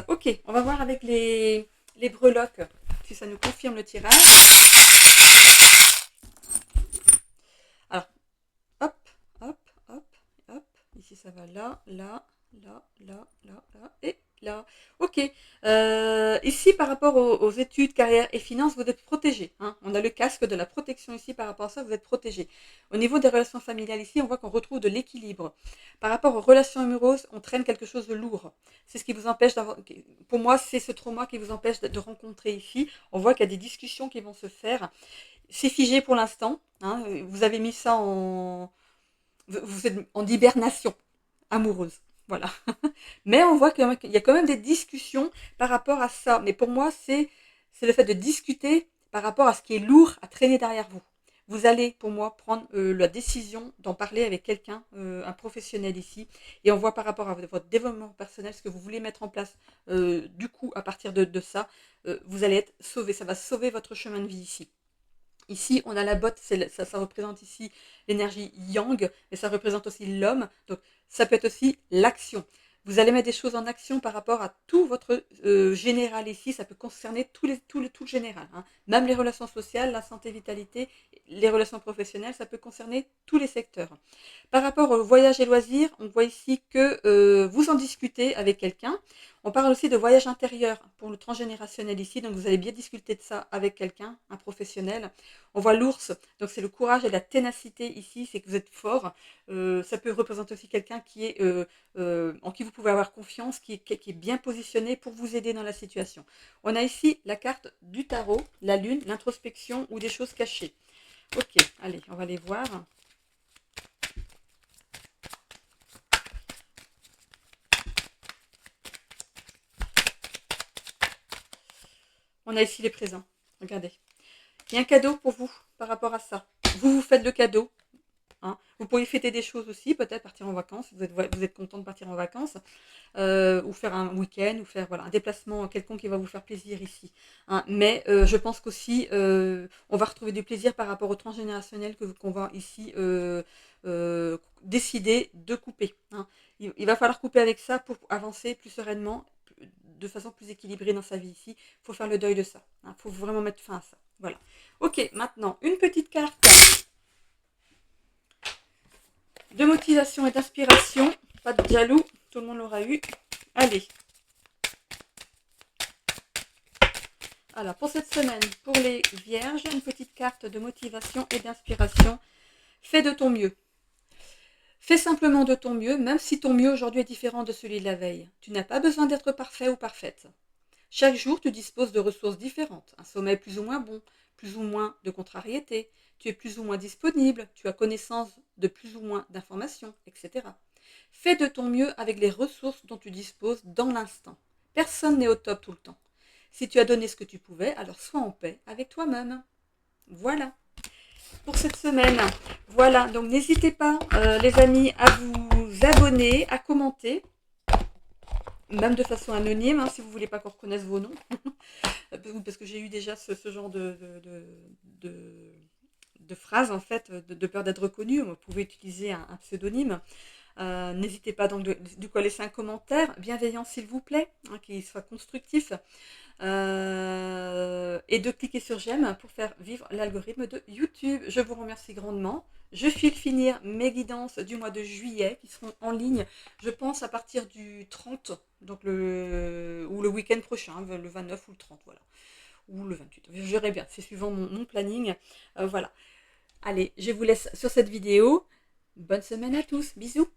Ok, on va voir avec les breloques si ça nous confirme le tirage. Alors, hop, hop, hop, hop. Ici ça va là, là, là, là, là, là et là. Ok. Ici, par rapport aux études, carrière et finances, vous êtes protégé. Hein. On a le casque de la protection ici par rapport à ça, vous êtes protégé. Au niveau des relations familiales ici, on voit qu'on retrouve de l'équilibre. Par rapport aux relations amoureuses, on traîne quelque chose de lourd. C'est ce qui vous empêche d'avoir... Pour moi, c'est ce trauma qui vous empêche de rencontrer ici. On voit qu'il y a des discussions qui vont se faire. C'est figé pour l'instant. Hein. Vous avez mis ça en... Vous êtes en hibernation amoureuse. Voilà. Mais on voit qu'il y a quand même des discussions par rapport à ça. Mais pour moi, c'est le fait de discuter par rapport à ce qui est lourd à traîner derrière vous. Vous allez, pour moi, prendre la décision d'en parler avec quelqu'un, un professionnel ici. Et on voit par rapport à votre développement personnel, ce que vous voulez mettre en place, du coup, à partir de ça, vous allez être sauvé. Ça va sauver votre chemin de vie ici. Ici, on a la botte, ça représente ici l'énergie yang, mais ça représente aussi l'homme. Donc, ça peut être aussi l'action. Vous allez mettre des choses en action par rapport à tout votre général ici. Ça peut concerner tout le général. Hein. Même les relations sociales, la santé, vitalité, les relations professionnelles, ça peut concerner tous les secteurs. Par rapport au voyage et loisirs, on voit ici que vous en discutez avec quelqu'un. On parle aussi de voyage intérieur pour le transgénérationnel ici. Donc, vous allez bien discuter de ça avec quelqu'un, un professionnel. On voit l'ours, donc c'est le courage et la ténacité ici, c'est que vous êtes fort. Ça peut représenter aussi quelqu'un qui est en qui vous pouvez avoir confiance, qui est bien positionné pour vous aider dans la situation. On a ici la carte du tarot, la lune, l'introspection ou des choses cachées. Ok, allez, on va les voir. On a ici les présents. Regardez. Il y a un cadeau pour vous par rapport à ça. Vous faites le cadeau. Hein. Vous pourriez fêter des choses aussi, peut-être partir en vacances. Vous êtes content de partir en vacances. Ou faire un week-end, ou faire voilà, un déplacement quelconque qui va vous faire plaisir ici. Hein. Mais je pense qu'aussi, on va retrouver du plaisir par rapport au transgénérationnel qu'on va ici décider de couper. Hein. Il va falloir couper avec ça pour avancer plus sereinement, de façon plus équilibrée dans sa vie ici. Il faut faire le deuil de ça. Il faut vraiment mettre fin à ça. Voilà. Ok, maintenant, une petite carte de motivation et d'inspiration. Pas de jaloux, tout le monde l'aura eu. Allez. Alors, pour cette semaine, pour les vierges, une petite carte de motivation et d'inspiration. Fais de ton mieux. Fais simplement de ton mieux, même si ton mieux aujourd'hui est différent de celui de la veille. Tu n'as pas besoin d'être parfait ou parfaite. Chaque jour, tu disposes de ressources différentes. Un sommeil plus ou moins bon, plus ou moins de contrariété. Tu es plus ou moins disponible, tu as connaissance de plus ou moins d'informations, etc. Fais de ton mieux avec les ressources dont tu disposes dans l'instant. Personne n'est au top tout le temps. Si tu as donné ce que tu pouvais, alors sois en paix avec toi-même. Voilà pour cette semaine. Voilà, donc n'hésitez pas, les amis, à vous abonner, à commenter, même de façon anonyme, hein, si vous ne voulez pas qu'on reconnaisse vos noms. Parce que j'ai eu déjà ce genre de phrases, en fait, de peur d'être reconnu. Vous pouvez utiliser un pseudonyme. N'hésitez pas donc du coup à laisser un commentaire bienveillant s'il vous plaît, hein, qui soit constructif. Et de cliquer sur j'aime pour faire vivre l'algorithme de YouTube. Je vous remercie grandement. Je file finir mes guidances du mois de juillet qui seront en ligne, je pense, à partir du 30, donc ou le week-end prochain, le 29 ou le 30, voilà. Ou le 28, je verrai bien, c'est suivant mon planning. Voilà. Allez, je vous laisse sur cette vidéo. Bonne semaine à tous, bisous.